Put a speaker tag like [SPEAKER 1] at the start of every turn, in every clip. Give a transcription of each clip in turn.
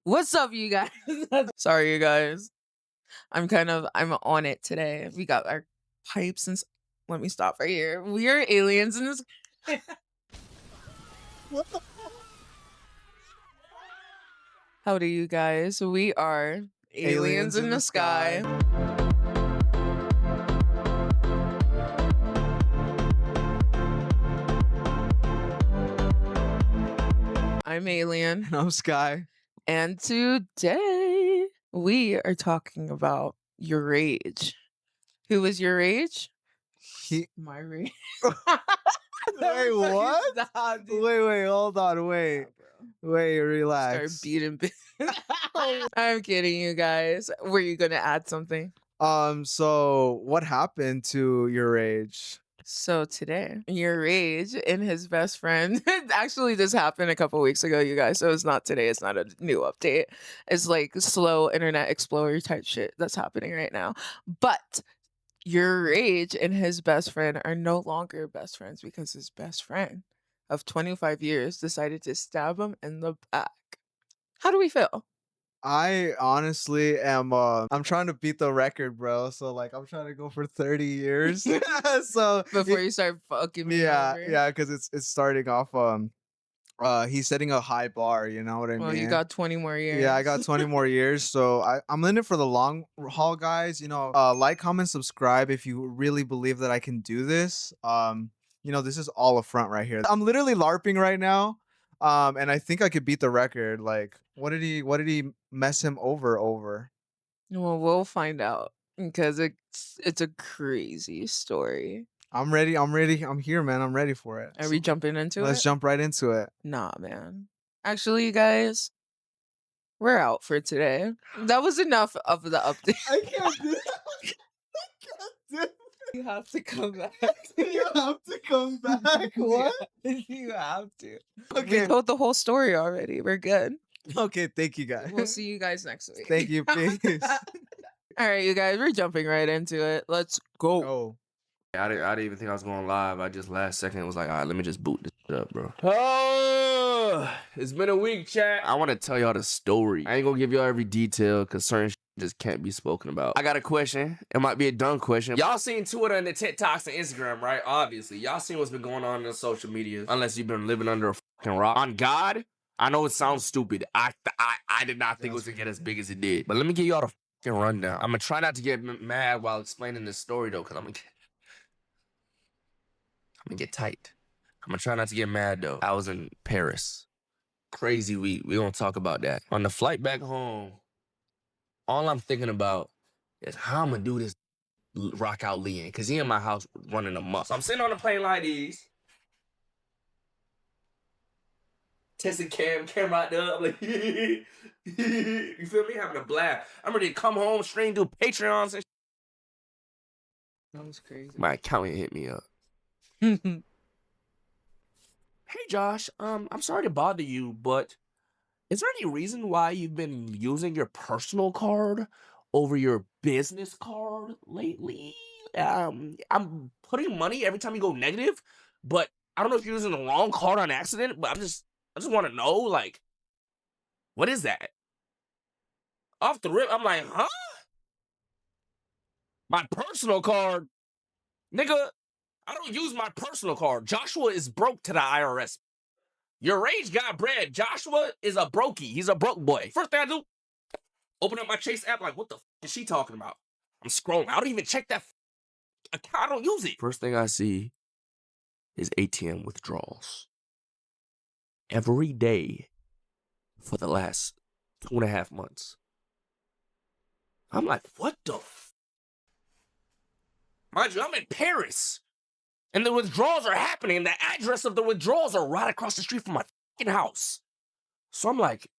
[SPEAKER 1] What's up, you guys? Sorry, you guys. I'm on it today. We got our pipes and let me stop right here. We are aliens in this. Howdy, you guys. We are aliens in the sky. I'm Alien.
[SPEAKER 2] And I'm Sky.
[SPEAKER 1] And today we are talking about your rage. Who was your rage? My rage.
[SPEAKER 2] Wait, what? Wait, hold on, wait, relax.
[SPEAKER 1] Start beating. I'm kidding, you guys. Were you gonna add something?
[SPEAKER 2] So what happened to your rage?
[SPEAKER 1] So today, your rage and his best friend. Actually, this happened a couple weeks ago, you guys. So it's not today. It's not a new update. It's like slow Internet Explorer type shit that's happening right now. But your rage and his best friend are no longer best friends because his best friend of 25 years decided to stab him in the back. How do we feel?
[SPEAKER 2] I honestly am I'm trying to beat the record, bro. So like I'm trying to go for 30 years. So
[SPEAKER 1] Before you start fucking me over.
[SPEAKER 2] yeah, because it's starting off he's setting a high bar, you know what I
[SPEAKER 1] Well,
[SPEAKER 2] mean?
[SPEAKER 1] you got 20 more years.
[SPEAKER 2] Yeah, I got 20 more years. So I'm in it for the long haul, guys. You know, like, comment, subscribe if you really believe that I can do this. You know, this is all a front right here. I'm literally LARPing right now. And I think I could beat the record. Like, what did he mess him over?
[SPEAKER 1] Well, we'll find out because it's a crazy story.
[SPEAKER 2] I'm ready. I'm here, man. I'm ready for it.
[SPEAKER 1] Are we jumping into
[SPEAKER 2] Let's
[SPEAKER 1] it?
[SPEAKER 2] jump right into it.
[SPEAKER 1] Nah, man. Actually, you guys, we're out for today. That was enough of the update.
[SPEAKER 2] I can't do that.
[SPEAKER 1] You have to come back.
[SPEAKER 2] You have to come back. What?
[SPEAKER 1] You have to.
[SPEAKER 2] Okay.
[SPEAKER 1] We told the whole story already. We're good.
[SPEAKER 2] Okay, thank you, guys.
[SPEAKER 1] We'll see you guys next week.
[SPEAKER 2] Thank you, peace.
[SPEAKER 1] All right, you guys, we're jumping right into it. Let's go.
[SPEAKER 2] Oh.
[SPEAKER 3] I didn't even think I was going live. I just last second was like, all right, let me just boot this shit up, bro. Oh, it's been a week, chat. I want to tell y'all the story. I ain't gonna give y'all every detail because certain shit just can't be spoken about. I got a question. It might be a dumb question. Y'all seen Twitter and the TikToks and Instagram, right? Obviously. Y'all seen what's been going on in the social media. Unless you've been living under a fucking rock. On God, I know it sounds stupid. I did not think it was gonna get as big as it did. But let me give y'all the fucking rundown. I'm gonna try not to get mad while explaining this story, though, because I'm gonna get tight. I'm gonna try not to get mad though. I was in Paris. Crazy week. We gonna talk about that. On the flight back home, all I'm thinking about is how I'm gonna do this rock out Leon, because he in my house running amok. So I'm sitting on the plane like these. Testing camera out there. I'm like, you feel me? Having a blast. I'm ready to come home, stream, do Patreons and
[SPEAKER 1] That was crazy.
[SPEAKER 3] my accountant hit me up. Hey Josh, I'm sorry to bother you, but is there any reason why you've been using your personal card over your business card lately? I'm putting money every time you go negative, but I don't know if you're using the wrong card on accident, but I just want to know, like, what is that? Off the rip, I'm like, huh? My personal card? Nigga, I don't use my personal card. Joshua is broke to the IRS. Your rage got bread. Joshua is a brokey. He's a broke boy. First thing I do, open up my Chase app, like, what the is she talking about? I'm scrolling. I don't even check that account. I don't use it. First thing I see is ATM withdrawals. Every day for the last 2.5 months. I'm like, what the Mind you, I'm in Paris. And the withdrawals are happening. The address of the withdrawals are right across the street from my fucking house. So I'm like,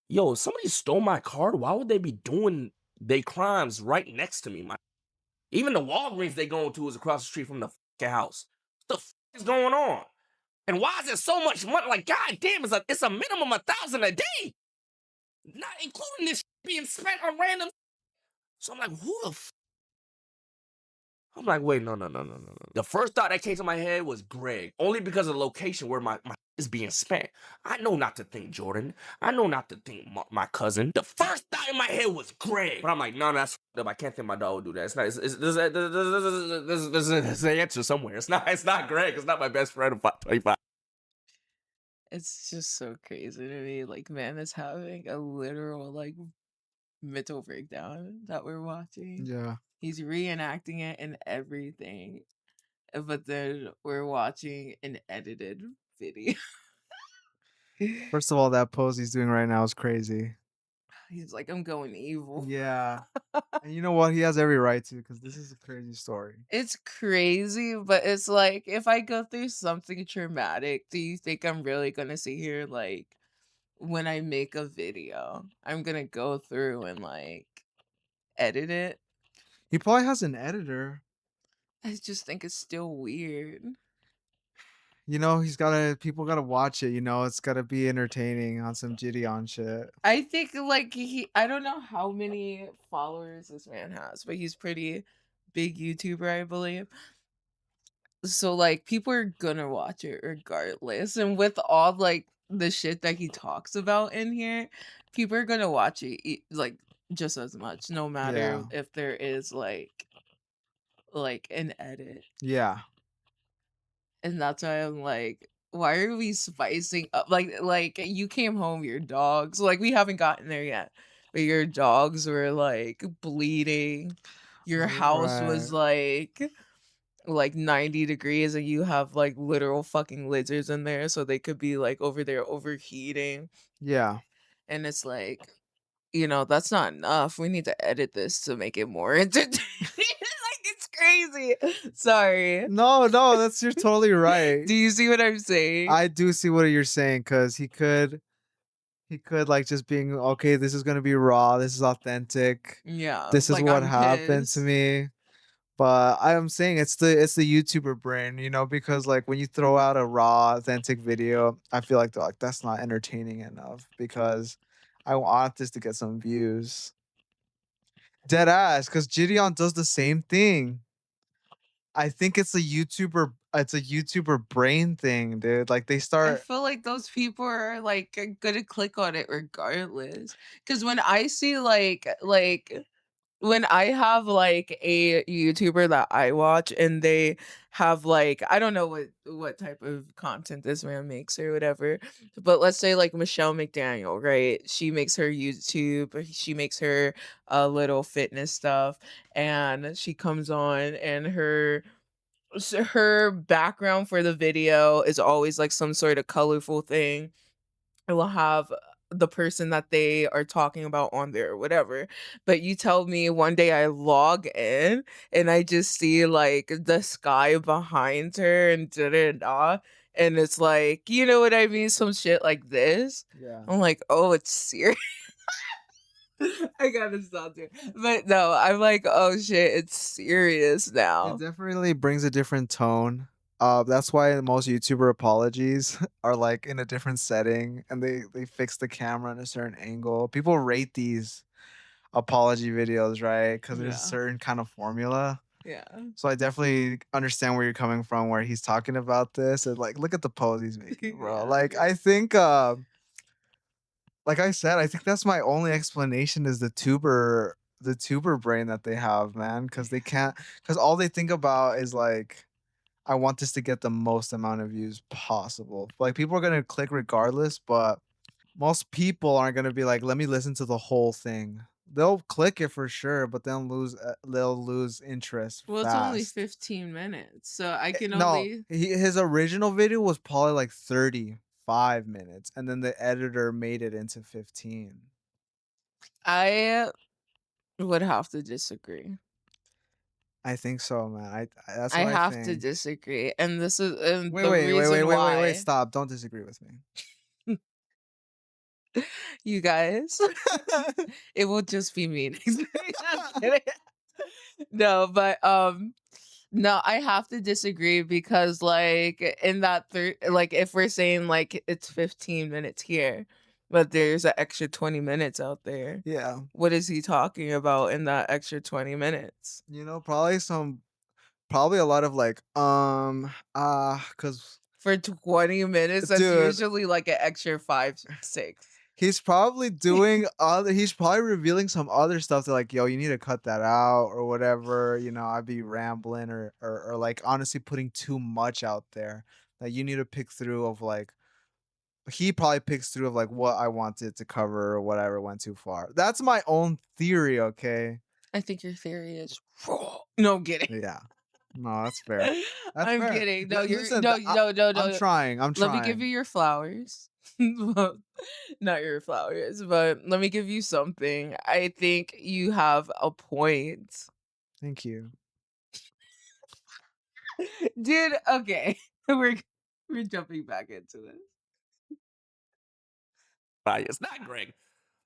[SPEAKER 3] yo, if somebody stole my card, why would they be doing their crimes right next to me? Even the Walgreens they going to is across the street from the fucking house. What the fuck is going on? And why is it so much money? Like, god damn, it's a minimum of $1,000 a day. Not including this being spent on random. So I'm like, who the fuck? I'm like, wait, no. The first thought that came to my head was Greg. Only because of the location where my is being spent. I know not to think Jordan. I know not to think my cousin. The first thought in my head was Greg. But I'm like, no, that's f***ed up. I can't think my dog would do that. It's not. There's an answer somewhere. It's not. It's not Greg. It's not my best friend of 25.
[SPEAKER 1] It's just so crazy to me. Like, man is having a literal like mental breakdown that we're watching.
[SPEAKER 2] Yeah.
[SPEAKER 1] He's reenacting it and everything, but then we're watching an edited video.
[SPEAKER 2] First of all, that pose he's doing right now is crazy.
[SPEAKER 1] He's like, I'm going evil.
[SPEAKER 2] Yeah. And you know what? He has every right to, because this is a crazy story.
[SPEAKER 1] It's crazy, but it's like, if I go through something traumatic, do you think I'm really gonna sit here like when I make a video, I'm gonna go through and like edit it?
[SPEAKER 2] He probably has an editor.
[SPEAKER 1] I just think it's still weird.
[SPEAKER 2] You know, people gotta watch it, you know, it's gotta be entertaining on some Gideon shit.
[SPEAKER 1] I think like I don't know how many followers this man has, but he's pretty big YouTuber, I believe. So like people are gonna watch it regardless. And with all like the shit that he talks about in here, people are gonna watch it like just as much, no matter
[SPEAKER 2] Yeah.
[SPEAKER 1] if there is like an edit.
[SPEAKER 2] Yeah.
[SPEAKER 1] And that's why I'm like, why are we spicing up? Like you came home, your dogs, like we haven't gotten there yet, but your dogs were like bleeding. Your house was like 90 degrees and you have like literal fucking lizards in there, so they could be like over there overheating.
[SPEAKER 2] Yeah.
[SPEAKER 1] And it's like, that's not enough. We need to edit this to make it more entertaining. Like it's crazy. Sorry.
[SPEAKER 2] No, you're totally right.
[SPEAKER 1] Do you see what I'm saying?
[SPEAKER 2] I do see what you're saying, because he could like just being okay, this is gonna be raw, this is authentic,
[SPEAKER 1] Yeah,
[SPEAKER 2] this is
[SPEAKER 1] like
[SPEAKER 2] what
[SPEAKER 1] I'm
[SPEAKER 2] happened to
[SPEAKER 1] pissed.
[SPEAKER 2] me. But I am saying it's the YouTuber brain, you know, because like when you throw out a raw, authentic video, I feel like they're like, that's not entertaining enough, because I want this to get some views. Dead ass, because Gideon does the same thing. I think it's a YouTuber brain thing, dude. Like they
[SPEAKER 1] I
[SPEAKER 2] start
[SPEAKER 1] feel like those people are like gonna click on it regardless. Cause when I see like when I have like a YouTuber that I watch and they have like I don't know what type of content this man makes or whatever, but let's say like Michelle McDaniel, right? She makes her YouTube, she makes her little fitness stuff, and she comes on and her background for the video is always like some sort of colorful thing. It will have the person that they are talking about on there or whatever. But you tell me one day I log in and I just see like the sky behind her and da da da. And it's like, you know what I mean? Some shit like this.
[SPEAKER 2] yeah.
[SPEAKER 1] I'm like, oh, it's serious. I gotta stop there. But no, I'm like, oh shit, it's serious
[SPEAKER 2] It
[SPEAKER 1] now.
[SPEAKER 2] definitely brings a different tone. That's why most YouTuber apologies are like in a different setting, and they fix the camera in a certain angle. People rate these apology videos, right? Because there's a
[SPEAKER 1] Yeah.
[SPEAKER 2] certain kind of formula.
[SPEAKER 1] Yeah.
[SPEAKER 2] So I definitely understand where you're coming from, where he's talking about this, and like, look at the pose he's making, bro.
[SPEAKER 1] Yeah.
[SPEAKER 2] Like, I think, like I said, I think that's my only explanation is the tuber brain that they have, man. Because all they think about is like, I want this to get the most amount of views possible. Like people are gonna click regardless, but most people aren't gonna be like, let me listen to the whole thing. They'll click it for sure, but they'll lose interest
[SPEAKER 1] Well, it's only
[SPEAKER 2] fast.
[SPEAKER 1] 15 minutes, so I can
[SPEAKER 2] No,
[SPEAKER 1] only.
[SPEAKER 2] his original video was probably like 35 minutes, and then the editor made it into 15.
[SPEAKER 1] I would have to disagree.
[SPEAKER 2] I think so, man. That's
[SPEAKER 1] I
[SPEAKER 2] what I
[SPEAKER 1] have to
[SPEAKER 2] think.
[SPEAKER 1] disagree, and this is and
[SPEAKER 2] Wait,
[SPEAKER 1] the
[SPEAKER 2] wait, wait, wait,
[SPEAKER 1] reason
[SPEAKER 2] wait, wait, wait.
[SPEAKER 1] why
[SPEAKER 2] Stop. Don't disagree with me.
[SPEAKER 1] you guys, it will just be me next week. I'm kidding. No, but no, I have to disagree because like in that like if we're saying like it's 15 minutes here, but there's an extra 20 minutes out there.
[SPEAKER 2] Yeah.
[SPEAKER 1] What is he talking about in that extra 20 minutes?
[SPEAKER 2] You know, probably a lot of like, cause
[SPEAKER 1] For 20 minutes, that's
[SPEAKER 2] Dude.
[SPEAKER 1] usually like an extra 5, 6.
[SPEAKER 2] He's probably doing other. He's probably revealing some other stuff. They're like, "Yo, you need to cut that out or whatever." You know, I'd be rambling or like honestly putting too much out there. That you need to pick through of like. He probably picks through of like what I wanted to cover or whatever went too far. That's my own theory. Okay.
[SPEAKER 1] I think your theory is wrong. No, I'm kidding.
[SPEAKER 2] Yeah. No, that's fair. That's
[SPEAKER 1] I'm
[SPEAKER 2] fair.
[SPEAKER 1] kidding. No, you're
[SPEAKER 2] Listen,
[SPEAKER 1] no, no, no,
[SPEAKER 2] I'm
[SPEAKER 1] no.
[SPEAKER 2] trying. I'm
[SPEAKER 1] Let
[SPEAKER 2] trying.
[SPEAKER 1] me give you your flowers. Well, not your flowers, but let me give you something. I think you have a point.
[SPEAKER 2] Thank you.
[SPEAKER 1] Dude, okay. We're jumping back into this.
[SPEAKER 3] It's not Greg.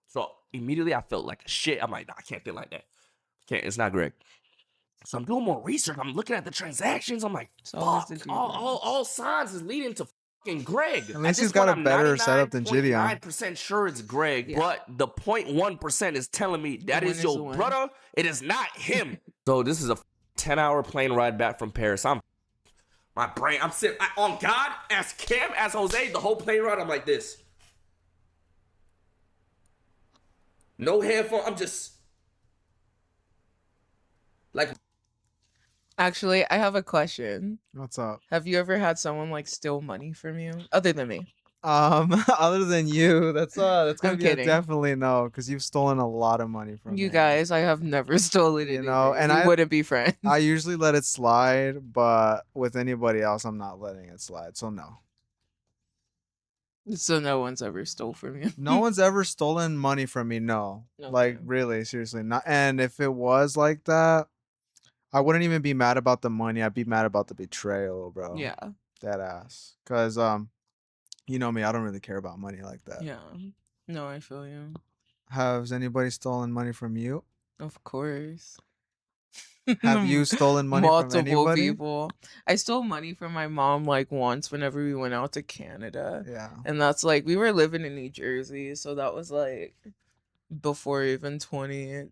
[SPEAKER 3] So immediately I felt like shit. I'm like, nah, I can't feel like that. Can't. It's not Greg. So I'm doing more research. I'm looking at the transactions. I'm like,
[SPEAKER 1] It's always
[SPEAKER 3] fuck.
[SPEAKER 1] the
[SPEAKER 3] All signs is leading to fucking Greg.
[SPEAKER 2] At least he's got a better setup than Gideon.
[SPEAKER 3] 99% sure it's Greg,
[SPEAKER 1] Yeah.
[SPEAKER 3] but the 0.1% is telling me that
[SPEAKER 1] win
[SPEAKER 3] is
[SPEAKER 1] is the
[SPEAKER 3] your
[SPEAKER 1] win.
[SPEAKER 3] brother. It is not him. So this is a 10-hour plane ride back from Paris. My brain. I'm sitting on God. As Cam, as Jose, the whole plane ride. I'm like this. No headphone. I'm just like.
[SPEAKER 1] Actually, I have a question.
[SPEAKER 2] What's up?
[SPEAKER 1] Have you ever had someone like steal money from you other than me?
[SPEAKER 2] Other than you, that's gonna
[SPEAKER 1] I'm
[SPEAKER 2] be a
[SPEAKER 1] kidding.
[SPEAKER 2] definitely no, because you've stolen a lot of money from
[SPEAKER 1] You
[SPEAKER 2] me.
[SPEAKER 1] guys, I have never stolen
[SPEAKER 2] You
[SPEAKER 1] anything.
[SPEAKER 2] know, and
[SPEAKER 1] we
[SPEAKER 2] I-
[SPEAKER 1] wouldn't be friends.
[SPEAKER 2] I usually let it slide, but with anybody else, I'm not letting it slide. So no,
[SPEAKER 1] So no one's ever stole from you.
[SPEAKER 2] no one's ever stolen money from me. No, like
[SPEAKER 1] Okay.
[SPEAKER 2] really, seriously, not. And if it was like that, I wouldn't even be mad about the money. I'd be mad about the betrayal, bro.
[SPEAKER 1] Yeah.
[SPEAKER 2] That ass. Cause you know me, I don't really care about money like that.
[SPEAKER 1] Yeah. No, I feel you.
[SPEAKER 2] Has anybody stolen money from you?
[SPEAKER 1] Of course.
[SPEAKER 2] Have you stolen money from
[SPEAKER 1] Multiple
[SPEAKER 2] anybody?
[SPEAKER 1] people. I stole money from my mom like once whenever we went out to Canada.
[SPEAKER 2] Yeah.
[SPEAKER 1] And that's like we were living in New Jersey, so that was like before even 2010.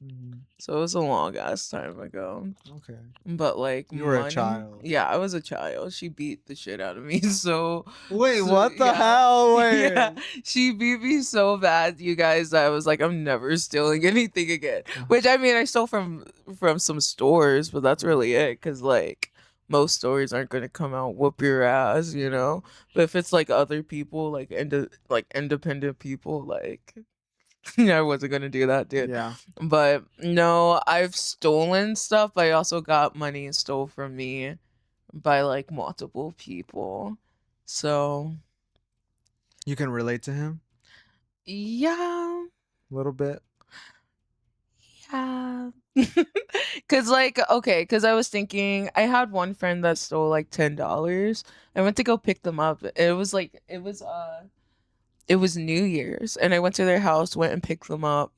[SPEAKER 2] Mhm.
[SPEAKER 1] So it was a long ass time ago.
[SPEAKER 2] Okay.
[SPEAKER 1] But like
[SPEAKER 2] You were a
[SPEAKER 1] money-
[SPEAKER 2] child.
[SPEAKER 1] Yeah, I was a child. She beat the shit out of me. So
[SPEAKER 2] Wait,
[SPEAKER 1] So,
[SPEAKER 2] what the
[SPEAKER 1] yeah.
[SPEAKER 2] hell? Wait.
[SPEAKER 1] yeah, she beat me so bad, you guys. That I was like, I'm never stealing anything again. Which I mean, I stole from some stores, but that's really it. Cause like most stores aren't gonna come out whoop your ass, you know. But if it's like other people, like independent people, like I wasn't gonna do that, dude.
[SPEAKER 2] Yeah.
[SPEAKER 1] But no, I've stolen stuff. But I also got money stole from me by like multiple people. So
[SPEAKER 2] You can relate to him
[SPEAKER 1] yeah,
[SPEAKER 2] a little bit.
[SPEAKER 1] yeah. Cause like okay, cause I was thinking I had one friend that stole like $10. I went to go pick them up. It was New Year's, and I went to their house, went and picked them up.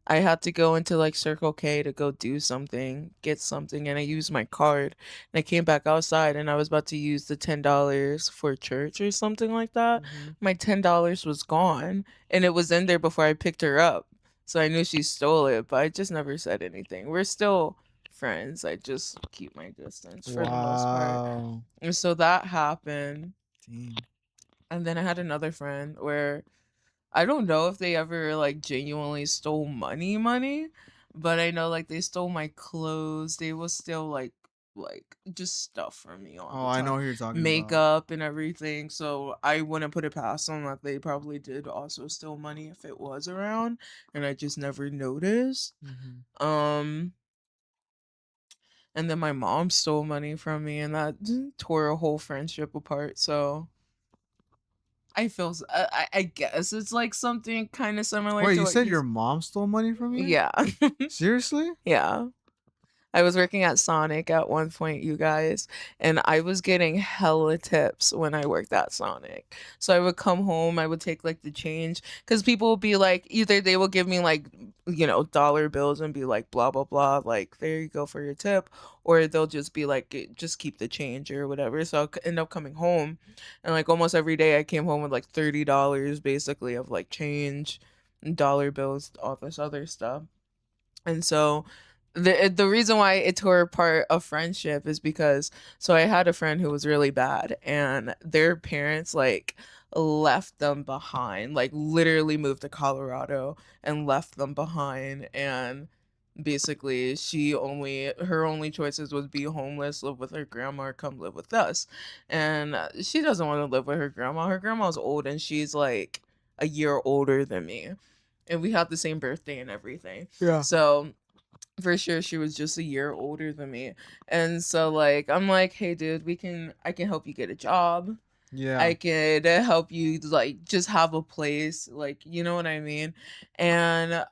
[SPEAKER 1] I had to go into like Circle K to go do something, get something, and I used my card. And I came back outside, and I was about to use the $10 for church or something like that. My $10 was gone, and it was in there before I picked her up. So I knew she stole it, but I just never said anything. We're still friends. I just keep my distance for the most part.
[SPEAKER 2] Wow.
[SPEAKER 1] And so that happened.
[SPEAKER 2] Damn.
[SPEAKER 1] And then I had another friend where I don't know if they ever like genuinely stole money, but I know like they stole my clothes. They will steal like just stuff from me all
[SPEAKER 2] Oh,
[SPEAKER 1] the
[SPEAKER 2] I
[SPEAKER 1] time.
[SPEAKER 2] know who you're talking about.
[SPEAKER 1] Makeup and everything. So I wouldn't put it past them that they probably did also steal money if it was around, and I just never noticed.
[SPEAKER 2] Mhm.
[SPEAKER 1] And then my mom stole money from me, and that tore a whole friendship apart. So I feel I guess it's like something kind of similar.
[SPEAKER 2] Wait,
[SPEAKER 1] to
[SPEAKER 2] you
[SPEAKER 1] what
[SPEAKER 2] said your mom stole money from you?
[SPEAKER 1] Yeah.
[SPEAKER 2] Seriously?
[SPEAKER 1] Yeah. I was working at Sonic at one point, you guys, and I was getting hella tips when I worked at Sonic. So I would come home, I would take like the change, because people would be like, either they will give me like, dollar bills and be like, blah, blah, blah, like, there you go for your tip, or they'll just be like, just keep the change or whatever. So I'll end up coming home, and like almost every day I came home with like $30 basically of like change, dollar bills, all this other stuff. And so the reason why it tore apart a friendship is because so I had a friend who was really bad and their parents like left them behind, like literally moved to Colorado and left them behind. And basically her only choices was be homeless, live with her grandma, or come live with us. And she doesn't want to live with her grandma. Her grandma's old and she's like a year older than me, and we have the same birthday and everything.
[SPEAKER 2] Yeah.
[SPEAKER 1] So for sure she was just a year older than me. And so like I'm like, hey dude, I can help you get a job.
[SPEAKER 2] Yeah.
[SPEAKER 1] I could help you like just have a place, like you know what I mean. And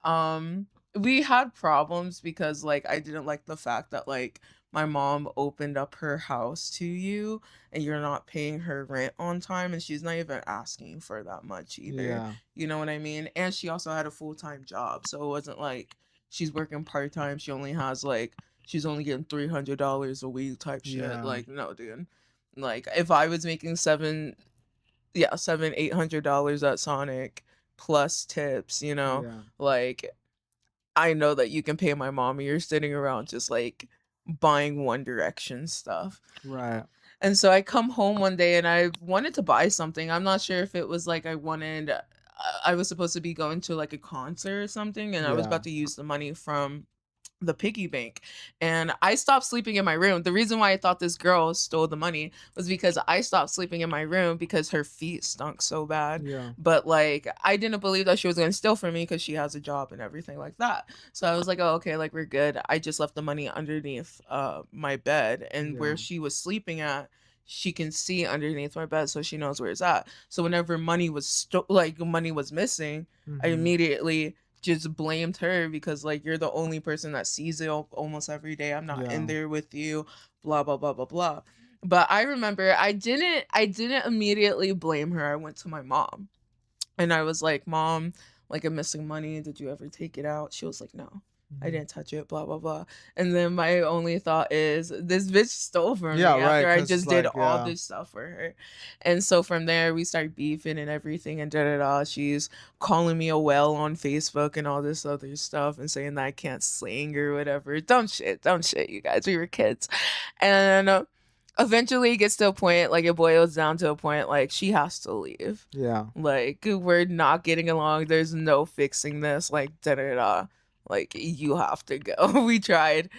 [SPEAKER 1] we had problems because like I didn't like the fact that like my mom opened up her house to you and you're not paying her rent on time, and she's not even asking for that much either.
[SPEAKER 2] Yeah.
[SPEAKER 1] You know what I mean? And she also had a full-time job. So it wasn't like she's working part-time. She's only getting $300 a week type shit.
[SPEAKER 2] Yeah.
[SPEAKER 1] Like, no, dude. Like if I was making $800 at Sonic plus tips, you know,
[SPEAKER 2] Yeah.
[SPEAKER 1] like I know that you can pay my mom and you're sitting around just like buying One Direction stuff.
[SPEAKER 2] Right.
[SPEAKER 1] And so I come home one day and I wanted to buy something. I'm not sure if it was like I was supposed to be going to like a concert or something, and I was
[SPEAKER 2] Yeah.
[SPEAKER 1] about to use the money from the piggy bank, and I stopped sleeping in my room. The reason why I thought this girl stole the money was because I stopped sleeping in my room because her feet stunk so bad.
[SPEAKER 2] Yeah.
[SPEAKER 1] But like I didn't believe that she was going to steal from me because she has a job and everything like that. So I was like, oh okay, like we're good. I just left the money underneath my bed, and
[SPEAKER 2] Yeah.
[SPEAKER 1] where she was sleeping at, she can see underneath my bed, so she knows where it's at. So whenever money was missing, I
[SPEAKER 2] Mhm.
[SPEAKER 1] immediately just blamed her because like you're the only person that sees it almost every day. I'm not in
[SPEAKER 2] Yeah.
[SPEAKER 1] there with you, blah blah blah blah blah. But I remember I didn't immediately blame her. I went to my mom and I was like, "Mom, like I'm missing money. Did you ever take it out?" She was like, "No. I
[SPEAKER 2] Mhm.
[SPEAKER 1] didn't touch it, blah blah blah." And then my only thought is this bitch stole from
[SPEAKER 2] Yeah,
[SPEAKER 1] me
[SPEAKER 2] right.
[SPEAKER 1] after I
[SPEAKER 2] Cause
[SPEAKER 1] just did
[SPEAKER 2] like,
[SPEAKER 1] all
[SPEAKER 2] yeah.
[SPEAKER 1] this stuff for her. And so from there we start beefing and everything and da da da. She's calling me a whale on Facebook and all this other stuff and saying that I can't sing or whatever. Dumb shit, you guys. We were kids. And eventually it gets to a point, like it boils down to a point like she has to leave.
[SPEAKER 2] Yeah.
[SPEAKER 1] Like we're not getting along. There's no fixing this. Like da da da. Like you have to go. We tried.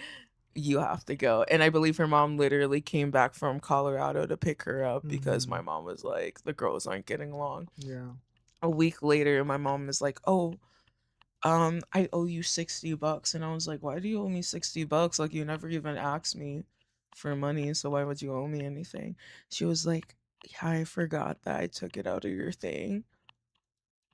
[SPEAKER 1] You have to go. And I believe her mom literally came back from Colorado to pick her up because my
[SPEAKER 2] Mhm.
[SPEAKER 1] mom was like, the girls aren't getting along.
[SPEAKER 2] Yeah.
[SPEAKER 1] A week later, my mom is like, "Oh, I owe you $60." And I was like, "Why do you owe me $60? Like you never even asked me for money, so why would you owe me anything?" She was like, "Yeah, I forgot that I took it out of your thing."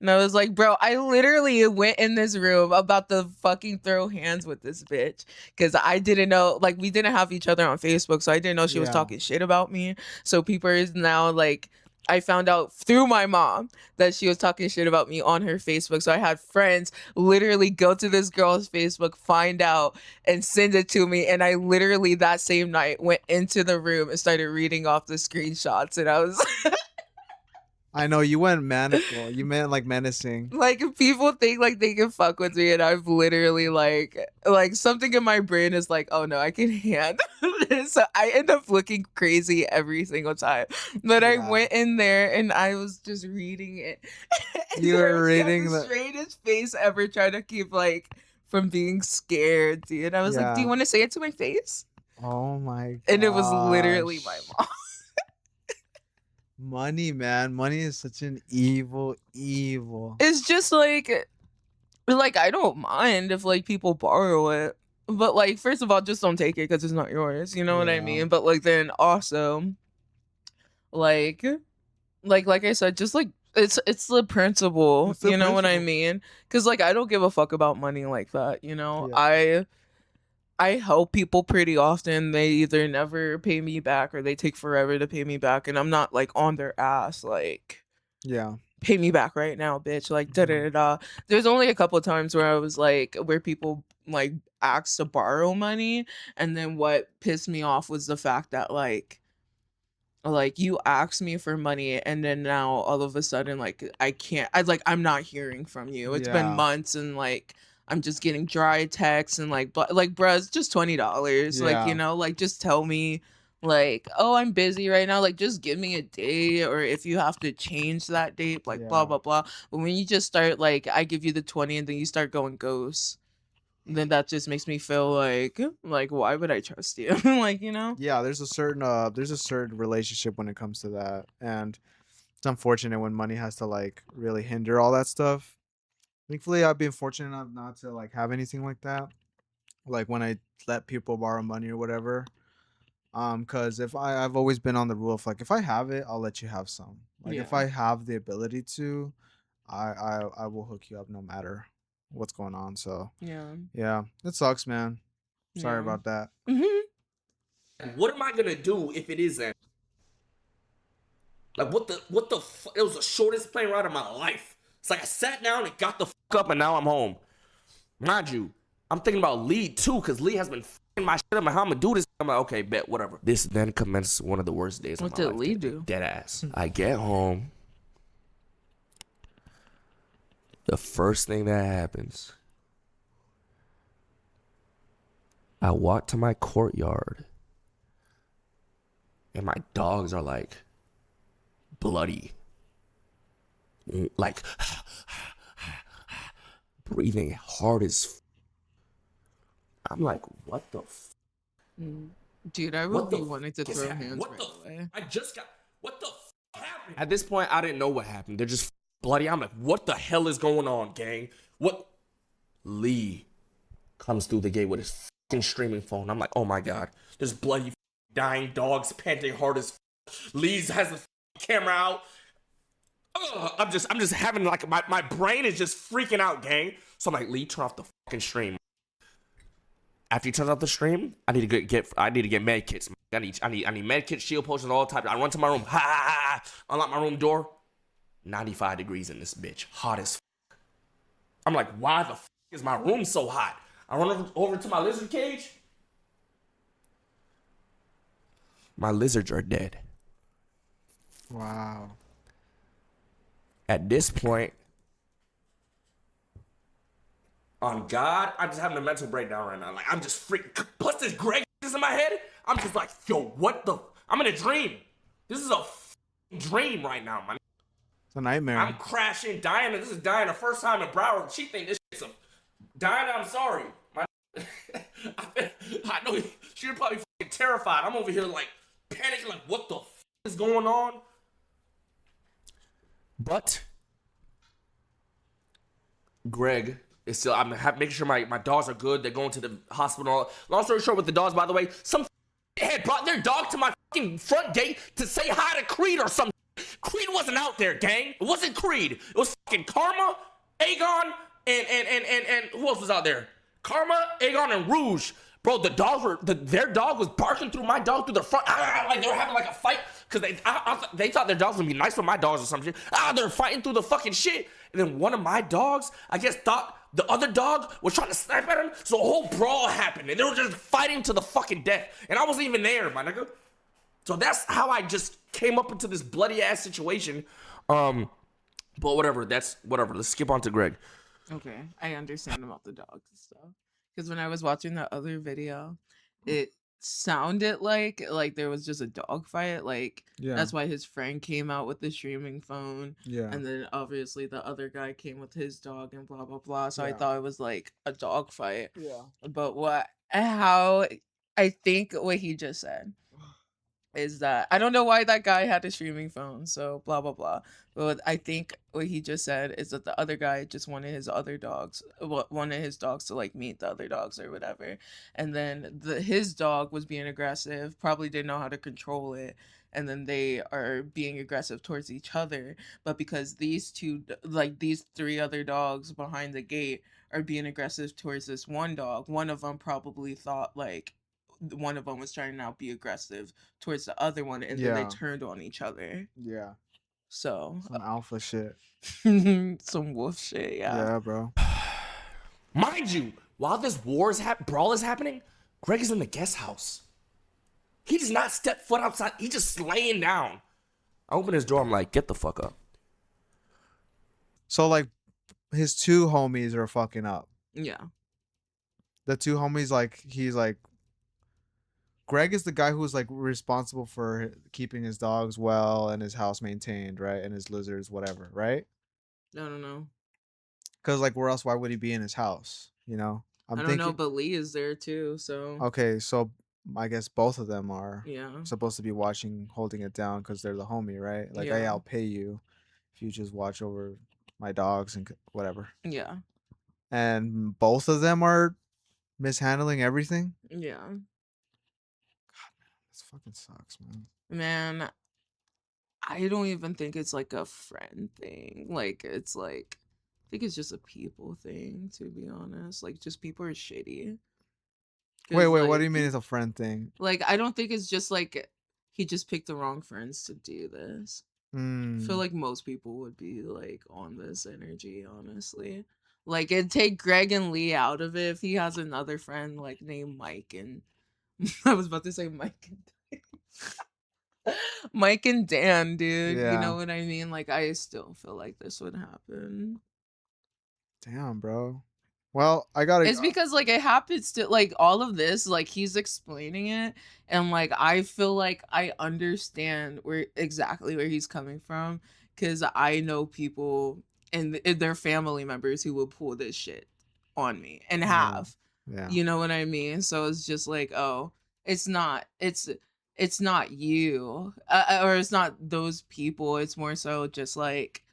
[SPEAKER 1] And I was like, bro, I literally went in this room about to fucking throw hands with this bitch because I didn't know, like, we didn't have each other on Facebook, so I didn't know she was
[SPEAKER 2] Yeah.
[SPEAKER 1] talking shit about me. So people is now like, I found out through my mom that she was talking shit about me on her Facebook. So I had friends literally go to this girl's Facebook, find out, and send it to me. And I literally that same night went into the room and started reading off the screenshots. And I was
[SPEAKER 2] I know you went manical. You meant like menacing.
[SPEAKER 1] like if people think like they can fuck with me, and I've literally like something in my brain is like, oh no, I can handle this. So I end up looking crazy every single time. But I
[SPEAKER 2] Yeah.
[SPEAKER 1] went in there and I was just reading it. And
[SPEAKER 2] You were
[SPEAKER 1] she had
[SPEAKER 2] reading
[SPEAKER 1] the
[SPEAKER 2] the.
[SPEAKER 1] straightest face ever, trying to keep like from being scared, dude. I was like, do you
[SPEAKER 2] Yeah.
[SPEAKER 1] want to say it to my face?
[SPEAKER 2] Oh my
[SPEAKER 1] And it was literally my
[SPEAKER 2] gosh.
[SPEAKER 1] mom.
[SPEAKER 2] Money, man. Money is such an evil, evil.
[SPEAKER 1] It's just like I don't mind if like people borrow it, but like first of all, just don't take it because it's not yours. You know what I
[SPEAKER 2] Yeah.
[SPEAKER 1] mean? But like then also like like I said, just like it's the principle.
[SPEAKER 2] It's the
[SPEAKER 1] You know what I
[SPEAKER 2] principle.
[SPEAKER 1] mean? Because like I don't give a fuck about money like that. You know,
[SPEAKER 2] Yeah.
[SPEAKER 1] I help people pretty often. They either never pay me back or they take forever to pay me back, and I'm not like on their ass like
[SPEAKER 2] Yeah.
[SPEAKER 1] pay me back right now, bitch. Like da
[SPEAKER 2] Mhm.
[SPEAKER 1] da da. There's only a couple times where I was like, where people like asked to borrow money, and then what pissed me off was the fact that like you asked me for money, and then now all of a sudden like I can't. I'm not hearing from you. It's been
[SPEAKER 2] Yeah.
[SPEAKER 1] months, and like I'm just getting dry texts and like bruh, it's just $20. Like, you
[SPEAKER 2] Yeah.
[SPEAKER 1] know, like just tell me like, oh, I'm busy right now. Like just give me a day, or if you have to change that date, like blah
[SPEAKER 2] Yeah.
[SPEAKER 1] blah blah. But when you just start like I give you the 20 and then you start going ghost, then that just makes me feel like why would I trust you? Like, you know?
[SPEAKER 2] Yeah, there's a certain relationship when it comes to that, and it's unfortunate when money has to like really hinder all that stuff. Thankfully, I've been fortunate enough not to like have anything like that. Like when I let people borrow money or whatever. Because if I've always been on the rule of like if I have it, I'll let you have some. Like if
[SPEAKER 1] Yeah.
[SPEAKER 2] I have the ability to, I will hook you up no matter what's going on. So
[SPEAKER 1] Yeah.
[SPEAKER 2] yeah, it sucks, man. Sorry
[SPEAKER 1] Yeah.
[SPEAKER 2] about that.
[SPEAKER 3] What am I gonna do if it isn't? Like what the it was the shortest plane ride of my life. It's like I sat down and got the fuck up and now I'm home. Mind you, I'm thinking about Lee too, because Lee has been fucking my shit up and how I'm gonna do this. I'm like, okay, bet, whatever. This then commences one of the worst days
[SPEAKER 1] What
[SPEAKER 3] of my
[SPEAKER 1] did
[SPEAKER 3] life.
[SPEAKER 1] Lee do?
[SPEAKER 3] Dead ass. I get home. The first thing that happens, I walk to my courtyard and my dogs are like bloody. Like breathing hard as I'm like, what the
[SPEAKER 1] Dude, I
[SPEAKER 3] What
[SPEAKER 1] would
[SPEAKER 3] the
[SPEAKER 1] be wanting to
[SPEAKER 3] fuck is
[SPEAKER 1] throw
[SPEAKER 3] happening?
[SPEAKER 1] hands
[SPEAKER 3] What
[SPEAKER 1] right
[SPEAKER 3] the
[SPEAKER 1] away.
[SPEAKER 3] I just got what the happened? At this point, I didn't know what happened. They're just bloody. I'm like, what the hell is going on, gang? What? Lee comes through the gate with his fucking streaming phone. I'm like, oh my god, there's bloody dying dogs panting hard as Lee's has the camera out. Ugh, I'm just having like my brain is just freaking out, gang. So I'm like, Lee, turn off the fucking stream. After he turns off the stream, I need to get med kits. I need med kits, shield potions, all types. I run to my room, unlock my room door. 95 degrees in this bitch, hot as fuck. I'm like, why the fuck is my room so hot? I run over to my lizard cage. My lizards are dead.
[SPEAKER 2] Wow.
[SPEAKER 3] At this point, on God, I'm just having a mental breakdown right now. Like, I'm just freaking. Plus, this Greg is in my head. I'm just like, yo, what the? I'm in a dream. This is a dream right now, man.
[SPEAKER 2] It's a nightmare.
[SPEAKER 3] I'm crashing. Diana, this is Diana, first time in Broward. She think this shit's a. Diana, I'm sorry. I know she was probably fucking terrified. I'm over here like panicking, like, what the f is going on? But Greg is still. I'm making sure my dogs are good. They're going to the hospital. Long story short, with the dogs, by the way, some had brought their dog to my fucking front gate to say hi to Creed or something. Creed wasn't out there, gang. It wasn't Creed. It was fucking Karma, Aegon, and who else was out there? Karma, Aegon, and Rouge. Bro, their dog was barking through my dog through the front. Like they were having like a fight because they thought their dogs would be nice with my dogs or some shit. They're fighting through the fucking shit. And then one of my dogs, I guess, thought the other dog was trying to snipe at him. So a whole brawl happened. And they were just fighting to the fucking death. And I wasn't even there, my nigga. So that's how I just came up into this bloody ass situation. But whatever, that's whatever. Let's skip on to Greg.
[SPEAKER 1] Okay, I understand about the dogs and stuff. Because when I was watching the other video, it sounded like there was just a dog fight. Like
[SPEAKER 2] Yeah.
[SPEAKER 1] that's why his friend came out with the streaming phone,
[SPEAKER 2] Yeah.
[SPEAKER 1] and then obviously the other guy came with his dog and blah blah blah. So I
[SPEAKER 2] Yeah.
[SPEAKER 1] thought it was like a dog fight.
[SPEAKER 2] Yeah.
[SPEAKER 1] But how I think what he just said is that I don't know why that guy had a streaming phone, so blah blah blah. But I think what he just said is that the other guy just wanted his dogs to like meet the other dogs or whatever, and then his dog was being aggressive, probably didn't know how to control it, and then they are being aggressive towards each other. But because these three other dogs behind the gate are being aggressive towards this one dog, one of them probably thought like one of them was trying to now be aggressive towards the other one, and then
[SPEAKER 2] Yeah.
[SPEAKER 1] they turned on each other.
[SPEAKER 2] Yeah.
[SPEAKER 1] So
[SPEAKER 2] Some alpha shit.
[SPEAKER 1] some wolf shit,
[SPEAKER 2] Yeah, bro.
[SPEAKER 3] Mind you, while this brawl is happening, Greg is in the guest house. He does not step foot outside. He just laying down. I open his door. I'm like, get the fuck up.
[SPEAKER 2] So like his two homies are fucking up.
[SPEAKER 1] Yeah.
[SPEAKER 2] The two homies, like he's like Greg is the guy who's like responsible for keeping his dogs well and his house maintained, right? And his lizards, whatever, right?
[SPEAKER 1] I don't know.
[SPEAKER 2] Because like where else? Why would he be in his house? You know, I'm
[SPEAKER 1] I don't know,
[SPEAKER 2] thinking.
[SPEAKER 1] but Lee is there too, so
[SPEAKER 2] Okay, so I guess both of them are
[SPEAKER 1] yeah.
[SPEAKER 2] supposed to be watching, holding it down because they're the homie, right? Like, hey,
[SPEAKER 1] Yeah.
[SPEAKER 2] I'll pay you if you just watch over my dogs and whatever.
[SPEAKER 1] Yeah.
[SPEAKER 2] And both of them are mishandling everything.
[SPEAKER 1] Yeah.
[SPEAKER 2] This fucking sucks, man.
[SPEAKER 1] Man, I don't even think it's like a friend thing. Like it's like I think it's just a people thing, to be honest. Like just people are shitty.
[SPEAKER 2] Wait,
[SPEAKER 1] 'Cause,
[SPEAKER 2] what do you
[SPEAKER 1] like,
[SPEAKER 2] mean it's a friend thing?
[SPEAKER 1] like I don't think it's just like he just picked the wrong friends to do this. I feel
[SPEAKER 2] Hmm.
[SPEAKER 1] like most people would be like on this energy, honestly. Like it'd take Greg and Lee out of it if he has another friend like named Mike and I was about to say Mike and Mike and Dan, dude. You know
[SPEAKER 2] Yeah.
[SPEAKER 1] what I mean? Like I still feel like this would happen.
[SPEAKER 2] Damn, bro. Well, I gotta.
[SPEAKER 1] It's because like it happens to like all of this, like he's explaining it, and like I feel like I understand where exactly where he's coming from because I know people and their family members who will pull this shit on me and
[SPEAKER 2] Yeah.
[SPEAKER 1] have.
[SPEAKER 2] Yeah.
[SPEAKER 1] You know what I mean? So it's just like, oh, it's not you, or it's not those people. It's more so just like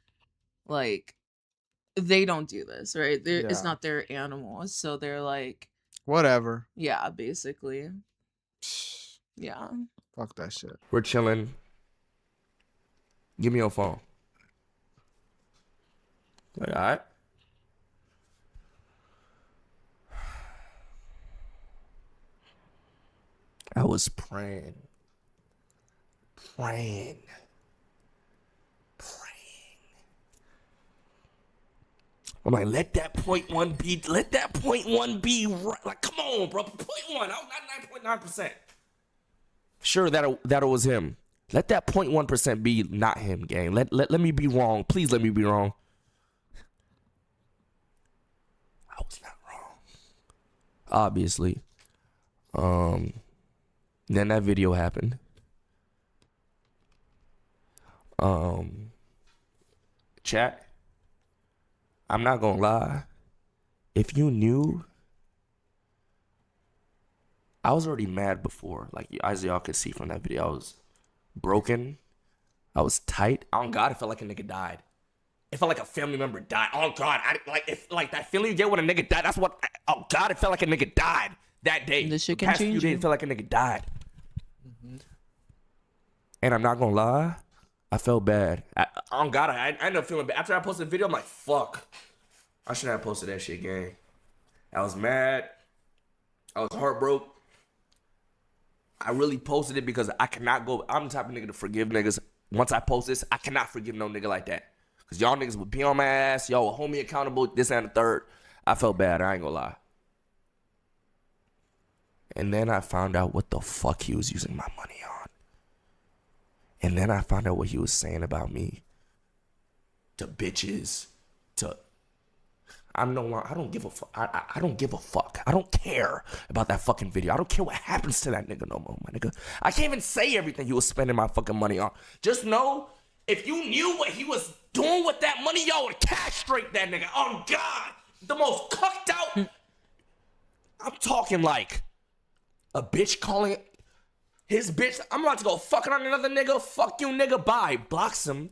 [SPEAKER 1] they don't do this, right? It's
[SPEAKER 2] Yeah.
[SPEAKER 1] not their animals, so they're like,
[SPEAKER 2] Whatever.
[SPEAKER 1] yeah, basically, yeah.
[SPEAKER 2] Fuck that shit.
[SPEAKER 3] We're chilling. Give me your phone. Like, all right. I was praying. I'm like, let that point one be right. Like, come on, bro. Point one. I was not 9.9%. Sure, that was him. Let that 0.1% be not him, gang. Let me be wrong. Please let me be wrong. I was not wrong. Obviously. Then that video happened. Chat. I'm not gonna lie. If you knew, I was already mad before. Like, as y'all could see from that video, I was broken. I was tight. Oh God, it felt like a nigga died. It felt like a family member died. Oh God, if like that feeling you get when a nigga died. That's what. Oh God, it felt like a nigga died that day.
[SPEAKER 1] This shit
[SPEAKER 3] The
[SPEAKER 1] can
[SPEAKER 3] past few
[SPEAKER 1] change
[SPEAKER 3] days,
[SPEAKER 1] you.
[SPEAKER 3] it felt like a nigga died. And I'm not gonna lie, I felt bad. Oh God, I ended up feeling bad. After I posted the video, I'm like, fuck. I shouldn't have posted that shit, gang. I was mad. I was heartbroken. I really posted it because I cannot go. I'm the type of nigga to forgive niggas. Once I post this, I cannot forgive no nigga like that. Because y'all niggas would be on my ass. Y'all would hold me accountable, this and the third. I felt bad. I ain't gonna lie. And then I found out what the fuck he was using my money on. And then I found out what he was saying about me. To bitches. To... I don't give a fuck. I don't give a fuck. I don't care about that fucking video. I don't care what happens to that nigga no more, my nigga. I can't even say everything he was spending my fucking money on. Just know, if you knew what he was doing with that money, y'all would castrate that nigga. Oh God, the most cucked out. I'm talking like a bitch calling his bitch. I'm about to go fucking on another nigga. Fuck you, nigga. Bye. Blocks him.